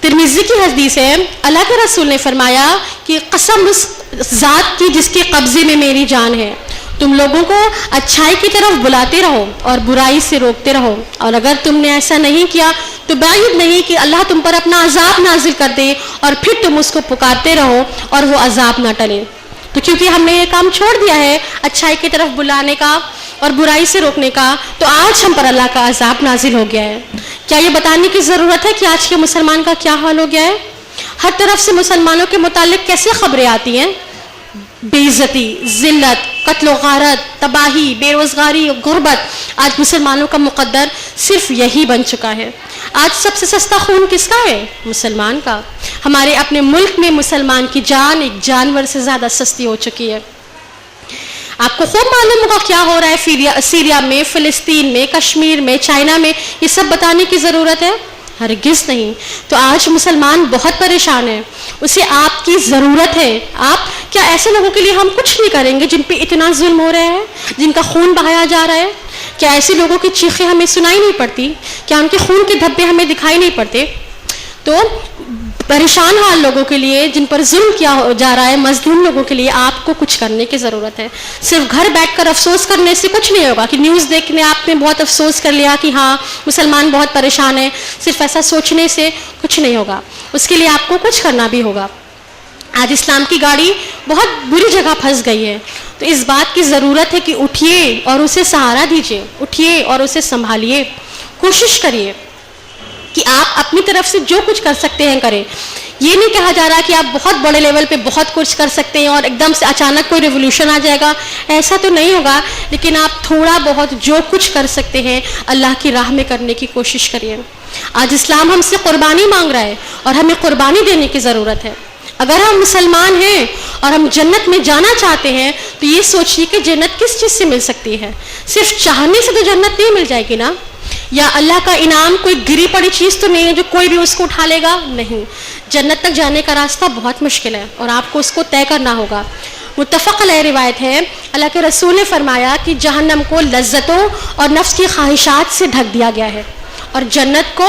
ترمذی کی حدیث ہے, اللہ کے رسول نے فرمایا کہ قسم اس ذات کی جس کے قبضے میں میری جان ہے, تم لوگوں کو اچھائی کی طرف بلاتے رہو اور برائی سے روکتے رہو. اور اگر تم نے ایسا نہیں کیا تو بعید نہیں کہ اللہ تم پر اپنا عذاب نازل کر دے اور پھر تم اس کو پکارتے رہو اور وہ عذاب نہ ٹلے. تو کیونکہ ہم نے یہ کام چھوڑ دیا ہے اچھائی کی طرف بلانے کا اور برائی سے روکنے کا, تو آج ہم پر اللہ کا عذاب نازل ہو گیا ہے. کیا یہ بتانے کی ضرورت ہے کہ آج کے مسلمان کا کیا حال ہو گیا ہے؟ ہر طرف سے مسلمانوں کے متعلق کیسے خبریں آتی ہیں؟ بے عزتی, ذلت, قتل و غارت, تباہی, بے روزگاری, غربت. آج مسلمانوں کا مقدر صرف یہی بن چکا ہے. آج سب سے سستا خون کس کا ہے؟ مسلمان کا. ہمارے اپنے ملک میں مسلمان کی جان ایک جانور سے زیادہ سستی ہو چکی ہے. آپ کو خوب معلوم ہوگا کیا ہو رہا ہے سیریا میں, فلسطین میں, کشمیر میں, چائنا میں. یہ سب بتانے کی ضرورت ہے؟ ہرگز نہیں. تو آج مسلمان بہت پریشان ہے, اسے آپ کی ضرورت ہے. آپ کیا ایسے لوگوں کے لیے ہم کچھ نہیں کریں گے جن پہ اتنا ظلم ہو رہا ہے, جن کا خون بہایا جا رہا ہے؟ کیا ایسے لوگوں کی چیخیں ہمیں سنائی نہیں پڑتی؟ کیا ان کے خون کے دھبے ہمیں دکھائی نہیں پڑتے؟ تو پریشان حال لوگوں کے لیے, جن پر ظلم کیا جا رہا ہے, مظلوم لوگوں کے لیے آپ کو کچھ کرنے کی ضرورت ہے. صرف گھر بیٹھ کر افسوس کرنے سے کچھ نہیں ہوگا کہ نیوز دیکھنے آپ نے بہت افسوس کر لیا کہ ہاں مسلمان بہت پریشان ہے. صرف ایسا سوچنے سے کچھ نہیں ہوگا, اس کے لیے آپ کو کچھ کرنا بھی ہوگا. آج اسلام کی گاڑی بہت بری جگہ پھنس گئی ہے. تو اس بات کی ضرورت ہے کہ اٹھیے اور اسے سہارا دیجیے, اٹھیے اور اسے سنبھالیے. کوشش کریے کہ آپ اپنی طرف سے جو کچھ کر سکتے ہیں کریں. یہ نہیں کہا جا رہا کہ آپ بہت بڑے لیول پہ بہت کچھ کر سکتے ہیں اور ایک دم سے اچانک کوئی ریولوشن آ جائے گا, ایسا تو نہیں ہوگا. لیکن آپ تھوڑا بہت جو کچھ کر سکتے ہیں اللہ کی راہ میں کرنے کی کوشش کریے. آج اسلام ہم سے قربانی مانگ رہا ہے اور ہمیں قربانی دینے کی ضرورت ہے. اگر ہم مسلمان ہیں اور ہم جنت میں جانا چاہتے ہیں تو یہ سوچیے کہ جنت کس چیز سے مل سکتی ہے. صرف چاہنے سے تو جنت نہیں مل جائے گی نا. یا اللہ کا انعام کوئی گری پڑی چیز تو نہیں ہے جو کوئی بھی اس کو اٹھا لے گا؟ نہیں. جنت تک جانے کا راستہ بہت مشکل ہے اور آپ کو اس کو طے کرنا ہوگا. متفق علیہ روایت ہے, اللہ کے رسول نے فرمایا کہ جہنم کو لذتوں اور نفس کی خواہشات سے ڈھک دیا گیا ہے اور جنت کو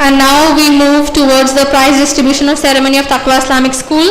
And now we move towards the prize distribution of ceremony of Taqwa Islamic School.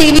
CV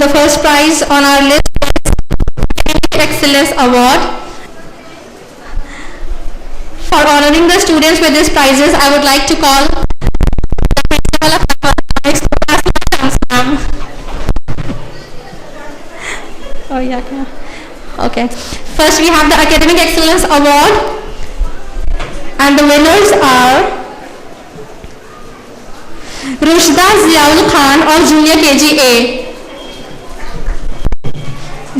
The first prize on our list, Excellence Award. For honoring the students with these prizes, I would like to call the principal of Oh yeah. Okay. First, we have the Academic Excellence Award, and the winners are Rushda Ziaul Khan of Junior KG A.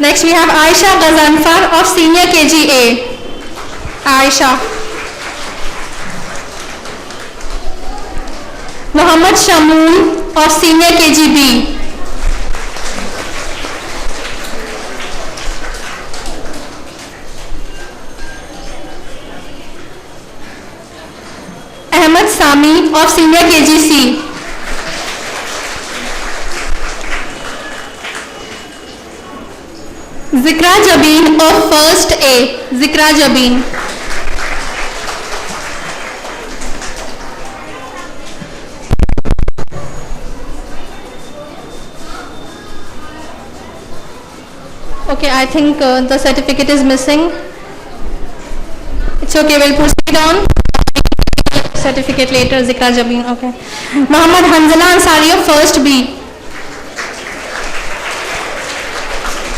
Next we have Aisha Ghazanfar of Senior KG A. Aisha. Muhammad Shamoon of Senior KG B. Ahmed Sami of Senior KG C. Zikra Jabin of First A. Zikra Jabin. Okay, I think the certificate is missing. It's okay, we'll proceed on. Certificate later, Zikra Jabin. Okay. Muhammad Hanzala Ansari of First B.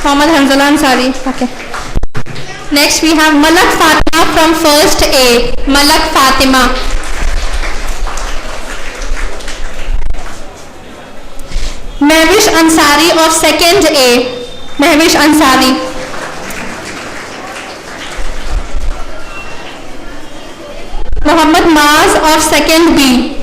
Muhammad Hanzala Ansari. Okay. Next we have Malak Fatima from First A. Malak Fatima. Mehwish Ansari of Second A. Mehwish Ansari. Muhammad Maaz of Second B.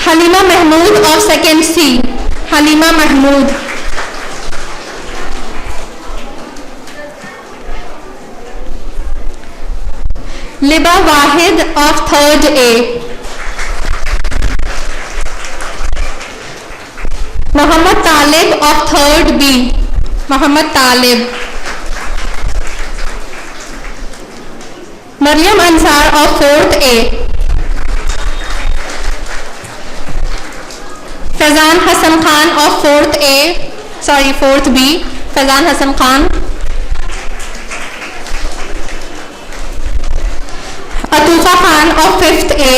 Halima Mahmood of Second C. Halima Mahmood. Liba Wahid of Third A. Muhammad Talib of Third B. Muhammad Talib. Maryam Ansar of Fourth A. Faizan Hassan Khan of Fourth B. Faizan Hassan Khan. Atufa Khan of Fifth A.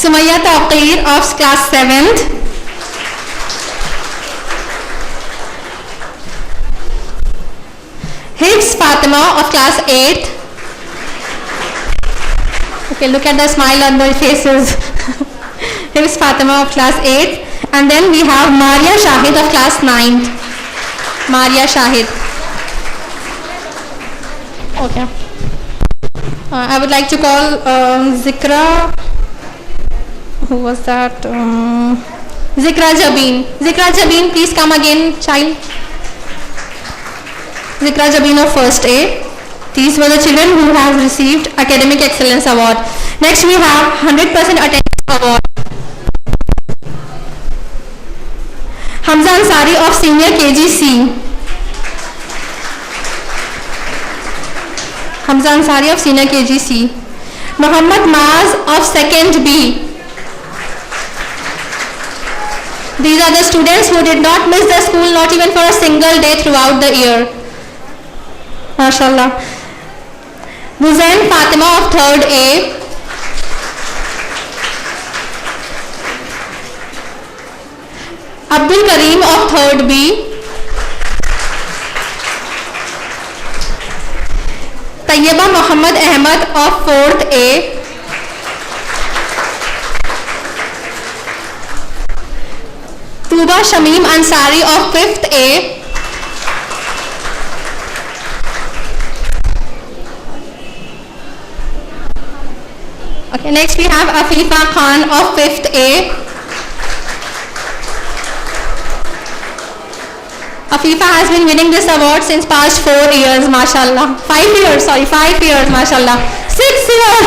Sumaya Taqir of class 7th. Hifz Fatima of class 8th. Okay, look at the smile on their faces. Hifz Fatima of class 8th. And then we have Maria Shahid of class 9th. Maria Shahid. Okay. I would like to call Zikra. Who was that? Zikra Jabin. Zikra Jabin, please come again, child. Zikra Jabin of First A. These were the children who have received Academic Excellence Award. Next we have 100% attendance award. Hamza Ansari of Senior KGC. Hamza Ansari of Senior KGC. Muhammad Maaz of 2nd B. These are the students who did not miss the school not even for a single day throughout the year. MashaAllah. Huzain Fatima of 3rd A. Abdul Kareem of 3rd B. Tayyeba Muhammad Ahmad of 4th A. Tuba Shamim Ansari of 5th A. Okay, next we have Afifa Khan of 5th A. Afifa has been winning this award since past 4 years, mashallah. 5 years, mashallah. 6 years.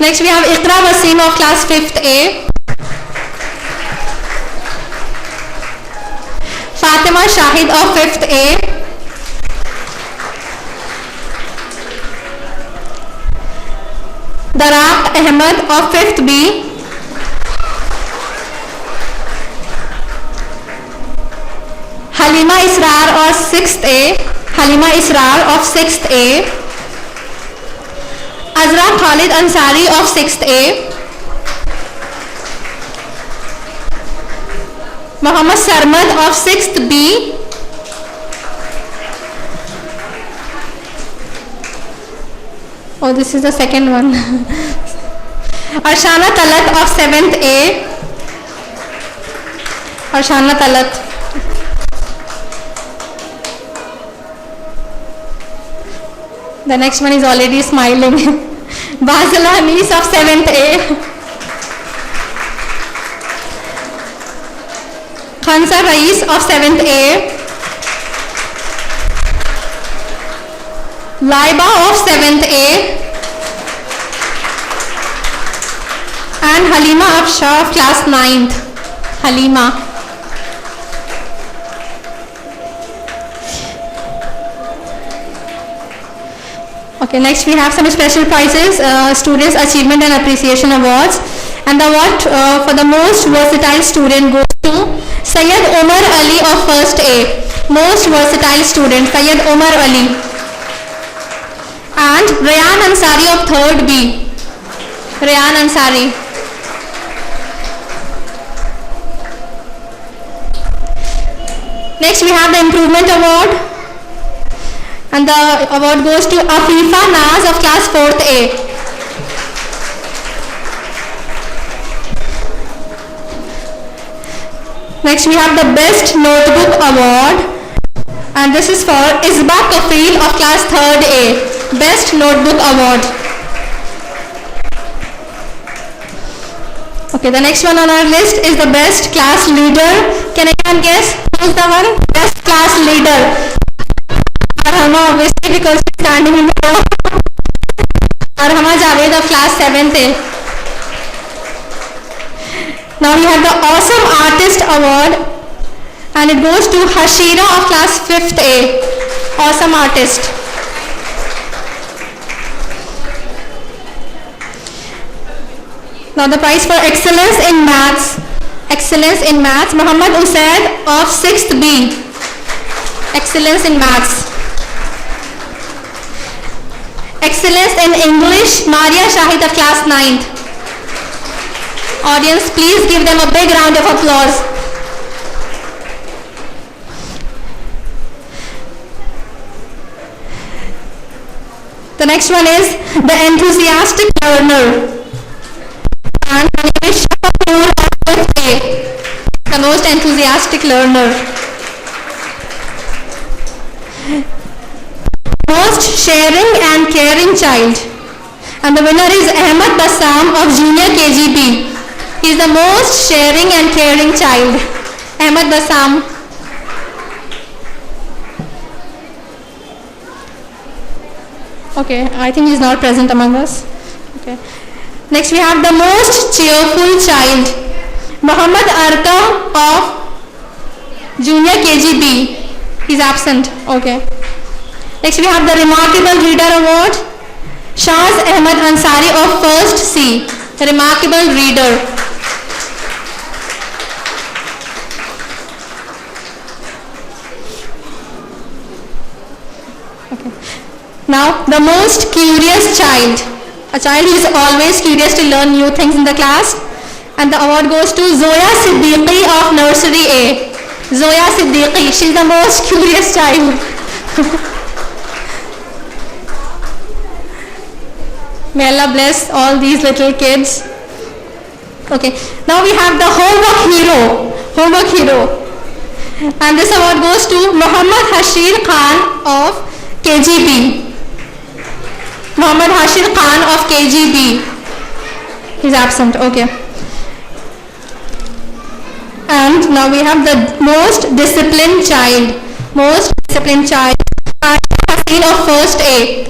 Next we have Iqra Wasim of class 5th A. Fatima Shahid of 5th A. Daraq Ahmad of 5th B. Halima Israr of 6th A. Halima Israr of 6th A. Azra Khalid Ansari of 6th A. Muhammad Sarmad of 6th B. Oh, this is the second one. Arshana Talat of 7th A. Arshana Talat. The next one is already smiling. Basila Anis of 7th A. Khansa Rais of 7th A. Laiba of 7th A. And Halima Afshar of class 9th. Halima. Okay, next we have some special prizes, Students Achievement and Appreciation Awards. And the award for the most versatile student goes to Syed Omar Ali of 1st A. Most versatile student, Syed Omar Ali. And Rayan Ansari of 3rd B. Rayan Ansari. Next we have the Improvement Award. And the award goes to Afifa Naz of class 4th A. Next we have the Best Notebook Award. And this is for Isba Kafil of class 3rd A. Best Notebook Award. Okay, the next one on our list is the Best Class Leader. Can anyone guess who is the one? Best Class Leader. Arhama, obviously, because she's standing in the row. Arhama Javed of class 7th A. Now we have the Awesome Artist Award, and it goes to Hashira of class 5th A. Awesome Artist. Now the prize for Excellence in Maths. Excellence in Maths, Muhammad Usaid of 6th B. Excellence in Maths. Excellence in English, Maria Shahid of class 9th. Audience, please give them a big round of applause. The next one is the Enthusiastic Learner. And her name is Shahapur of 5th A. The most enthusiastic learner. Most sharing and caring child, and the winner is Ahmad Bassam of Junior KGB. He is the most sharing and caring child. Ahmad Bassam. Okay, I think he's not present among us. Okay. Next we have the most cheerful child, Muhammad Arkam of Junior KGB. He's absent. Okay. Next we have the Remarkable Reader Award, Shaz Ahmed Ansari of First C. Remarkable Reader. Now, the most curious child, a child who is always curious to learn new things in the class, and the award goes to Zoya Siddiqui of Nursery A. Zoya Siddiqui, she's the most curious child. May Allah bless all these little kids. Okay, now we have the homework hero, and this award goes to Muhammad Hashir Khan of KGB. Muhammad Hashir Khan of KGB. He's absent. Okay. And now we have the most disciplined child. Aisha Haseen of First A.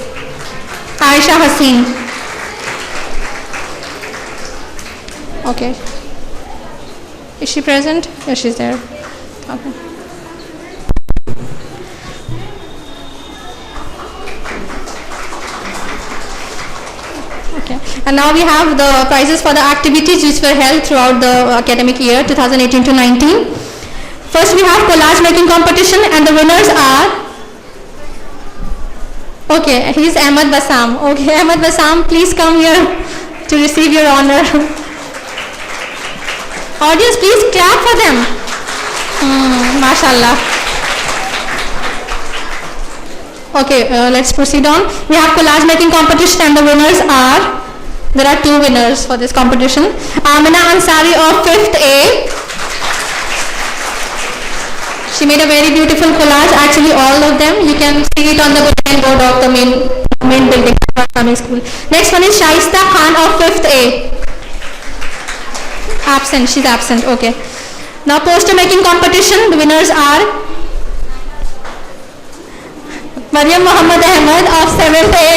Aisha Haseen. Okay. Is she present? Yes, she's there. Okay. Okay. And now we have the prizes for the activities which were held throughout the academic year 2018 to 19. First we have collage making competition, and the winners are, okay, he's Ahmed Bassam. Okay, Ahmed Bassam, please come here to receive your honor. Audience, please clap for them. Mashallah. Okay, let's proceed on. We have collage making competition, and the winners are, there are two winners for this competition. Amina Ansari of 5th A. She made a very beautiful collage, actually all of them. You can see it on the bulletin board of the main building of Islamic School. Next one is Shaista Khan of 5th A. Absent, she's absent, okay. Now poster making competition, the winners are Maryam Muhammad Ahmed of 7th A.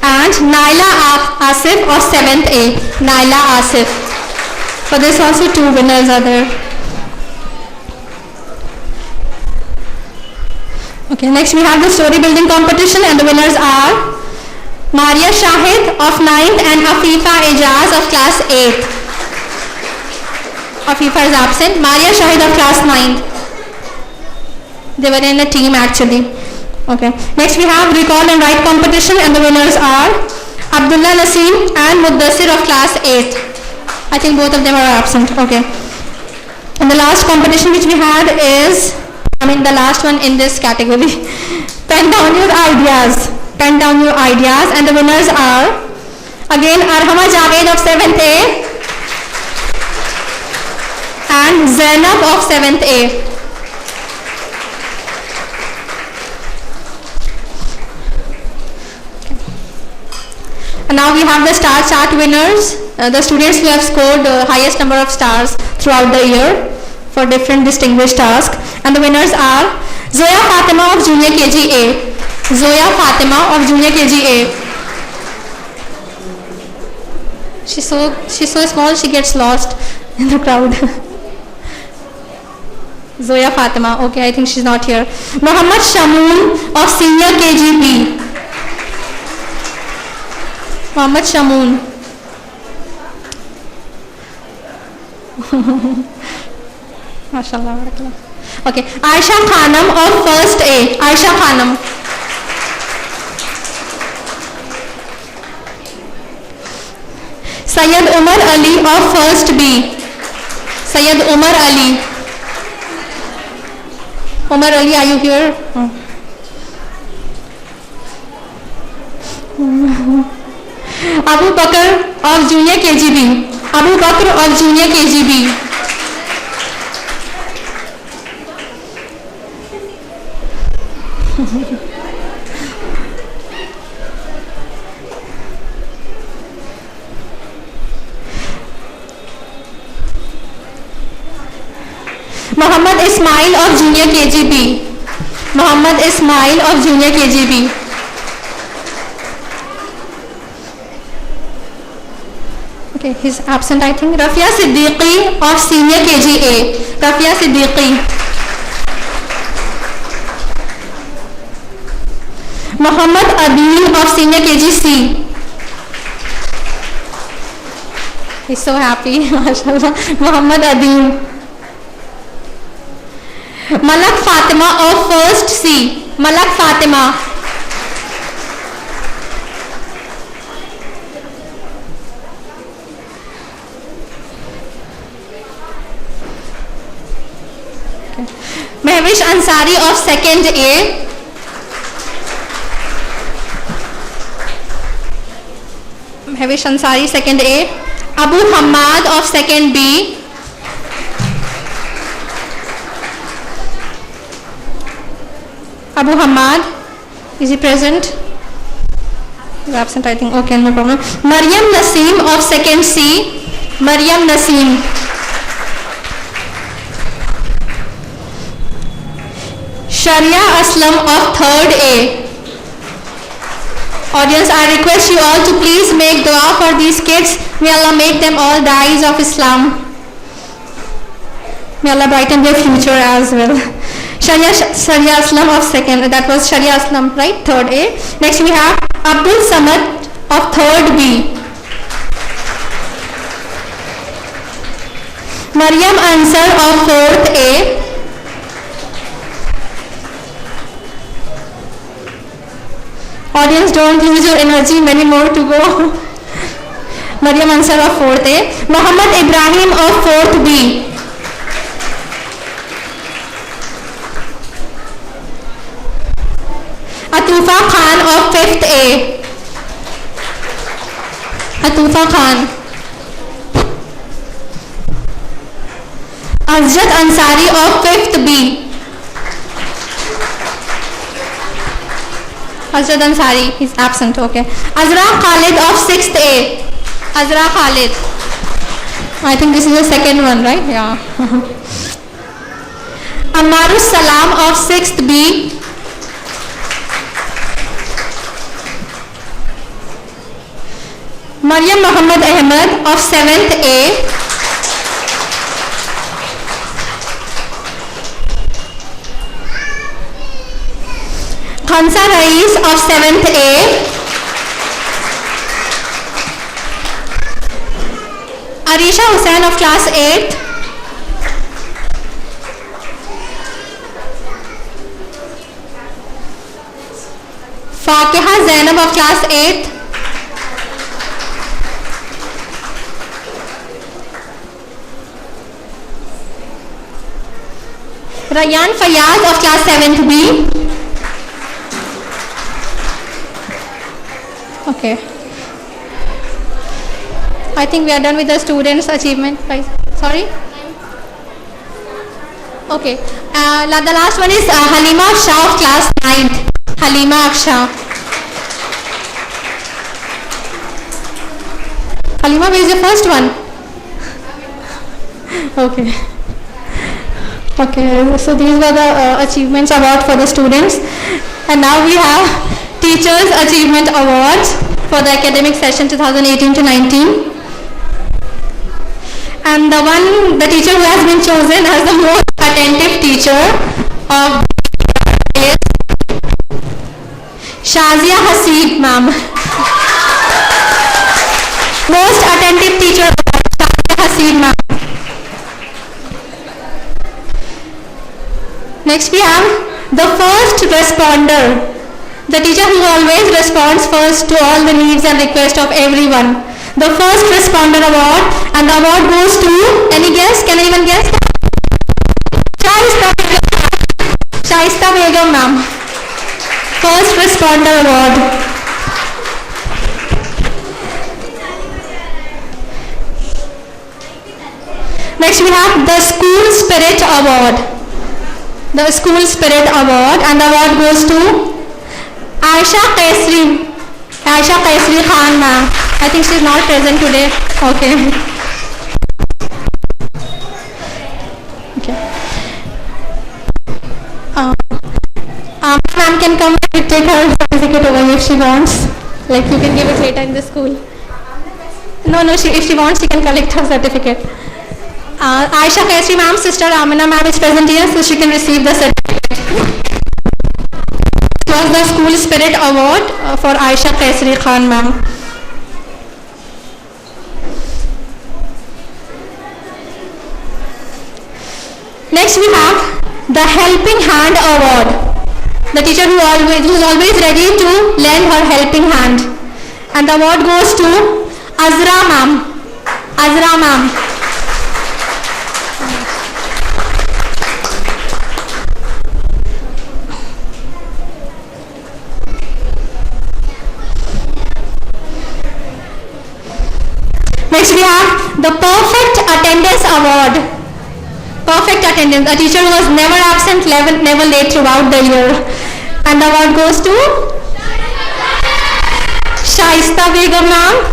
And Naila Asif of 7th A. Naila Asif. For this also two winners are there. Okay, next we have the story building competition, and the winners are Maria Shahid of 9th and Afifa Ejaz of class 8th. Afifa is absent. Maria Shahid of class 9th. They were in a team actually. Okay. Next we have recall and write competition, and the winners are Abdullah Naseem and Muddassir of class 8th. I think both of them are absent. Okay. And the last competition which we had is, the last one in this category. Pen down your ideas. Pen down your ideas, and the winners are again Arhama Javed of 7th A and Zainab of 7th A. And now we have the star chart winners, the students who have scored the highest number of stars throughout the year for different distinguished tasks. And the winners are Zoya Fatima of Junior KG A. Zoya Fatima of Junior KG A. She's so small she gets lost in the crowd. Zoya Fatima, okay, I think she's not here. Muhammad Shamoon of Senior KGB. Muhammad Shamoon. Mashallah. Okay, Aisha Khanam of 1st A. Aisha Khanam. Sayyid Umar Ali of 1st B. Sayyid Umar Ali. Umar Ali, are you here? Abu Bakr of Junior KGB. Abu Bakr of Junior KGB. Muhammad Ismail of Junior KGB. Muhammad Ismail of Junior KGB. Okay, he's absent, I think. Rafia Siddiqui of Senior KGA. Rafia Siddiqui. Muhammad Adil of Senior KGC. He's so happy, mashallah. Muhammad Adil. Malak Fatima of First C. Malak Fatima. Mehwish Ansari of Second A. Mehwish Ansari, Second A. Abu Hamad of Second B. Abu Hamad, is he present? He's absent, I think. Okay, no problem. Maryam Naseem of Second C. Maryam Naseem. Sharia Aslam of Third A. Audience, I request you all to please make dua for these kids. May Allah make them all da'is of Islam. May Allah brighten their future as well. Sharia Aslam of Second, that was Sharia Aslam, right? Third A. Next we have Abdul Samad of Third B. Maryam Ansar of Fourth A. Audience, don't lose your energy, many more to go. Maryam Ansar of 4th A. Muhammad Ibrahim of 4th B. Atufa Khan of 5th A. Atufa Khan. Azjad Ansari of 5th B. Azrad Ansari, he's absent, okay. Azra Khalid of 6th A. Azra Khalid. I think this is the second one, right? Yeah. Ammarus Salam of 6th B. Maryam Muhammad Ahmed of 7th A. Khansa Rais of 7th A. Arisha Hussain of class 8th. Fakiha Zainab of class 8th. Rayyan Fayyaz of class 7th B. Okay. I think we are done with the students' achievement. Sorry? Okay. The last one is Halima Shah of class 9th. Halima Shah. Halima, where is your first one? Okay. Okay, so these were the achievements award for the students. And now we have Teachers Achievement Awards for the academic session 2018 to 19. And the teacher who has been chosen as the most attentive teacher of is Shazia Hasib, ma'am. Most attentive teacher, Shazia Hasib, ma'am. Next we have the first responder. The teacher who always responds first to all the needs and requests of everyone. The first responder award, and the award goes to, any guess? Can anyone guess? Shaista Begum, ma'am. First responder award. Next we have the School Spirit Award. The School Spirit Award, and the award goes to Aisha Qaisri Khan, ma'am. I think she is not present today. Okay. Okay. ma'am can come and take her certificate over if she wants. Like you can give it later in the school. No, if she wants, she can collect her certificate. Aisha Kaisri ma'am, sister Amina ma'am is present here, so she can receive the certificate. It was the School Spirit Award for Aisha Kaisri Khan ma'am. Next we have the Helping Hand Award. The teacher who is always ready to lend her helping hand. And the award goes to Azra ma'am. Azra ma'am. Next we have the Perfect Attendance Award. Perfect attendance. A teacher who was never absent, never late throughout the year. And the award goes to Shaista Begum ma'am.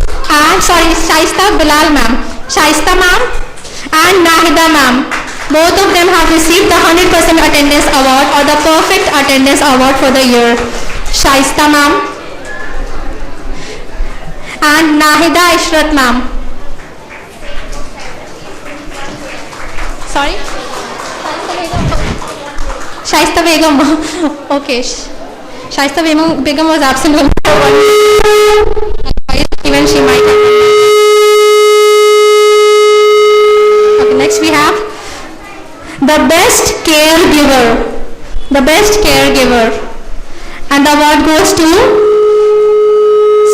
Shaista Bilal ma'am. Shaista ma'am and Nahida ma'am. Both of them have received the 100% attendance award or the Perfect Attendance Award for the year. Shaista ma'am and Nahida Ishrat ma'am. Sorry? Shaista Begum. Okay. Shaista Begum was absent on even she might have. Okay, next we have the Best Caregiver. The Best Caregiver. And the award goes to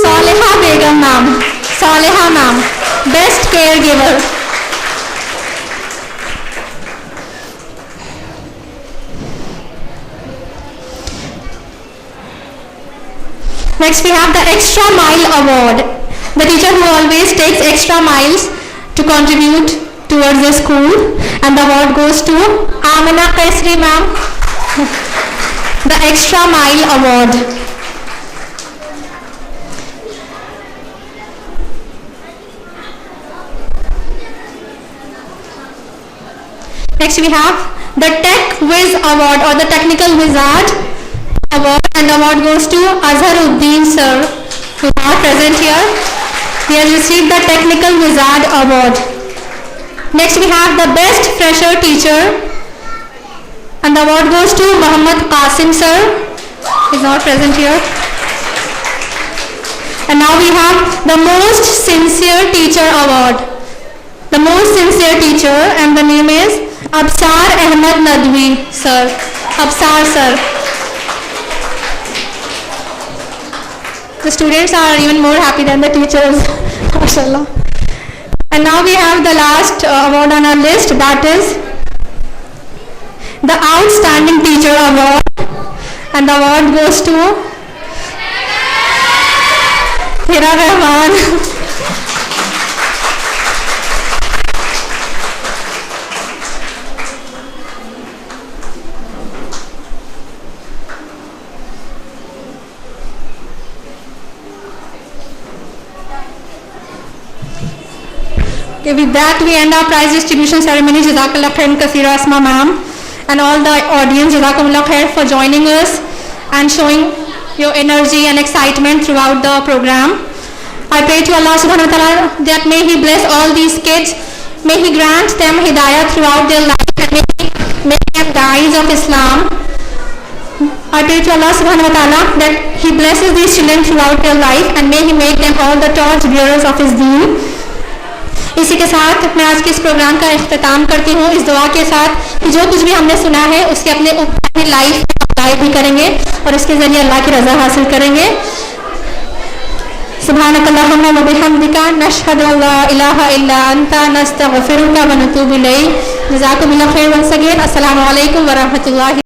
Saleha Begum ma'am. Saleha ma'am. Best Caregiver. Next we have the Extra Mile Award. The teacher who always takes extra miles to contribute towards the school, and the award goes to Amina Kaisri ma'am. The Extra Mile Award. Next we have the Tech Whiz Award or the Technical Wizard Award, and the award goes to Azharuddin sir, who is not present here. He has received the Technical Wizard Award. Next we have the Best Fresher Teacher, and the award goes to Muhammad Qasim sir. He is not present here. And now we have the Most Sincere Teacher Award. The Most Sincere Teacher, and the name is Absar Ahmed Nadwi sir. Absar sir. The students are even more happy than the teachers. MashaAllah. And now we have the last award on our list, that is the Outstanding Teacher Award, and the award goes to Hira Rahman. Okay, with that we end our prize distribution ceremony. Jazakallah khairan kaseera Asma ma'am, and all the audience, Jazakumullah khair for joining us and showing your energy and excitement throughout the program. I pray to Allah subhanahu wa ta'ala that may He bless all these kids, may He grant them hidayah throughout their life, and may He make them guides of Islam. I pray to Allah subhanahu wa ta'ala that He blesses these children throughout their life, and may He make them all the torch bearers of His deen. اسی کے ساتھ میں آج کے اس programme کا اختتام کرتی ہوں اس دعا کے ساتھ کہ جو کچھ بھی ہم نے سنا ہے اس کے اپنی لائف میں اپلائی بھی کریں گے اور اس کے ذریعے اللہ کی رضا حاصل کریں گے. سبحانک اللہم و بحمدک نشہد ان لا الہ الا انت نستغفرک و نتوب الیک. جزاکم اللہ خیر once again. السلام علیکم ورحمۃ اللہ.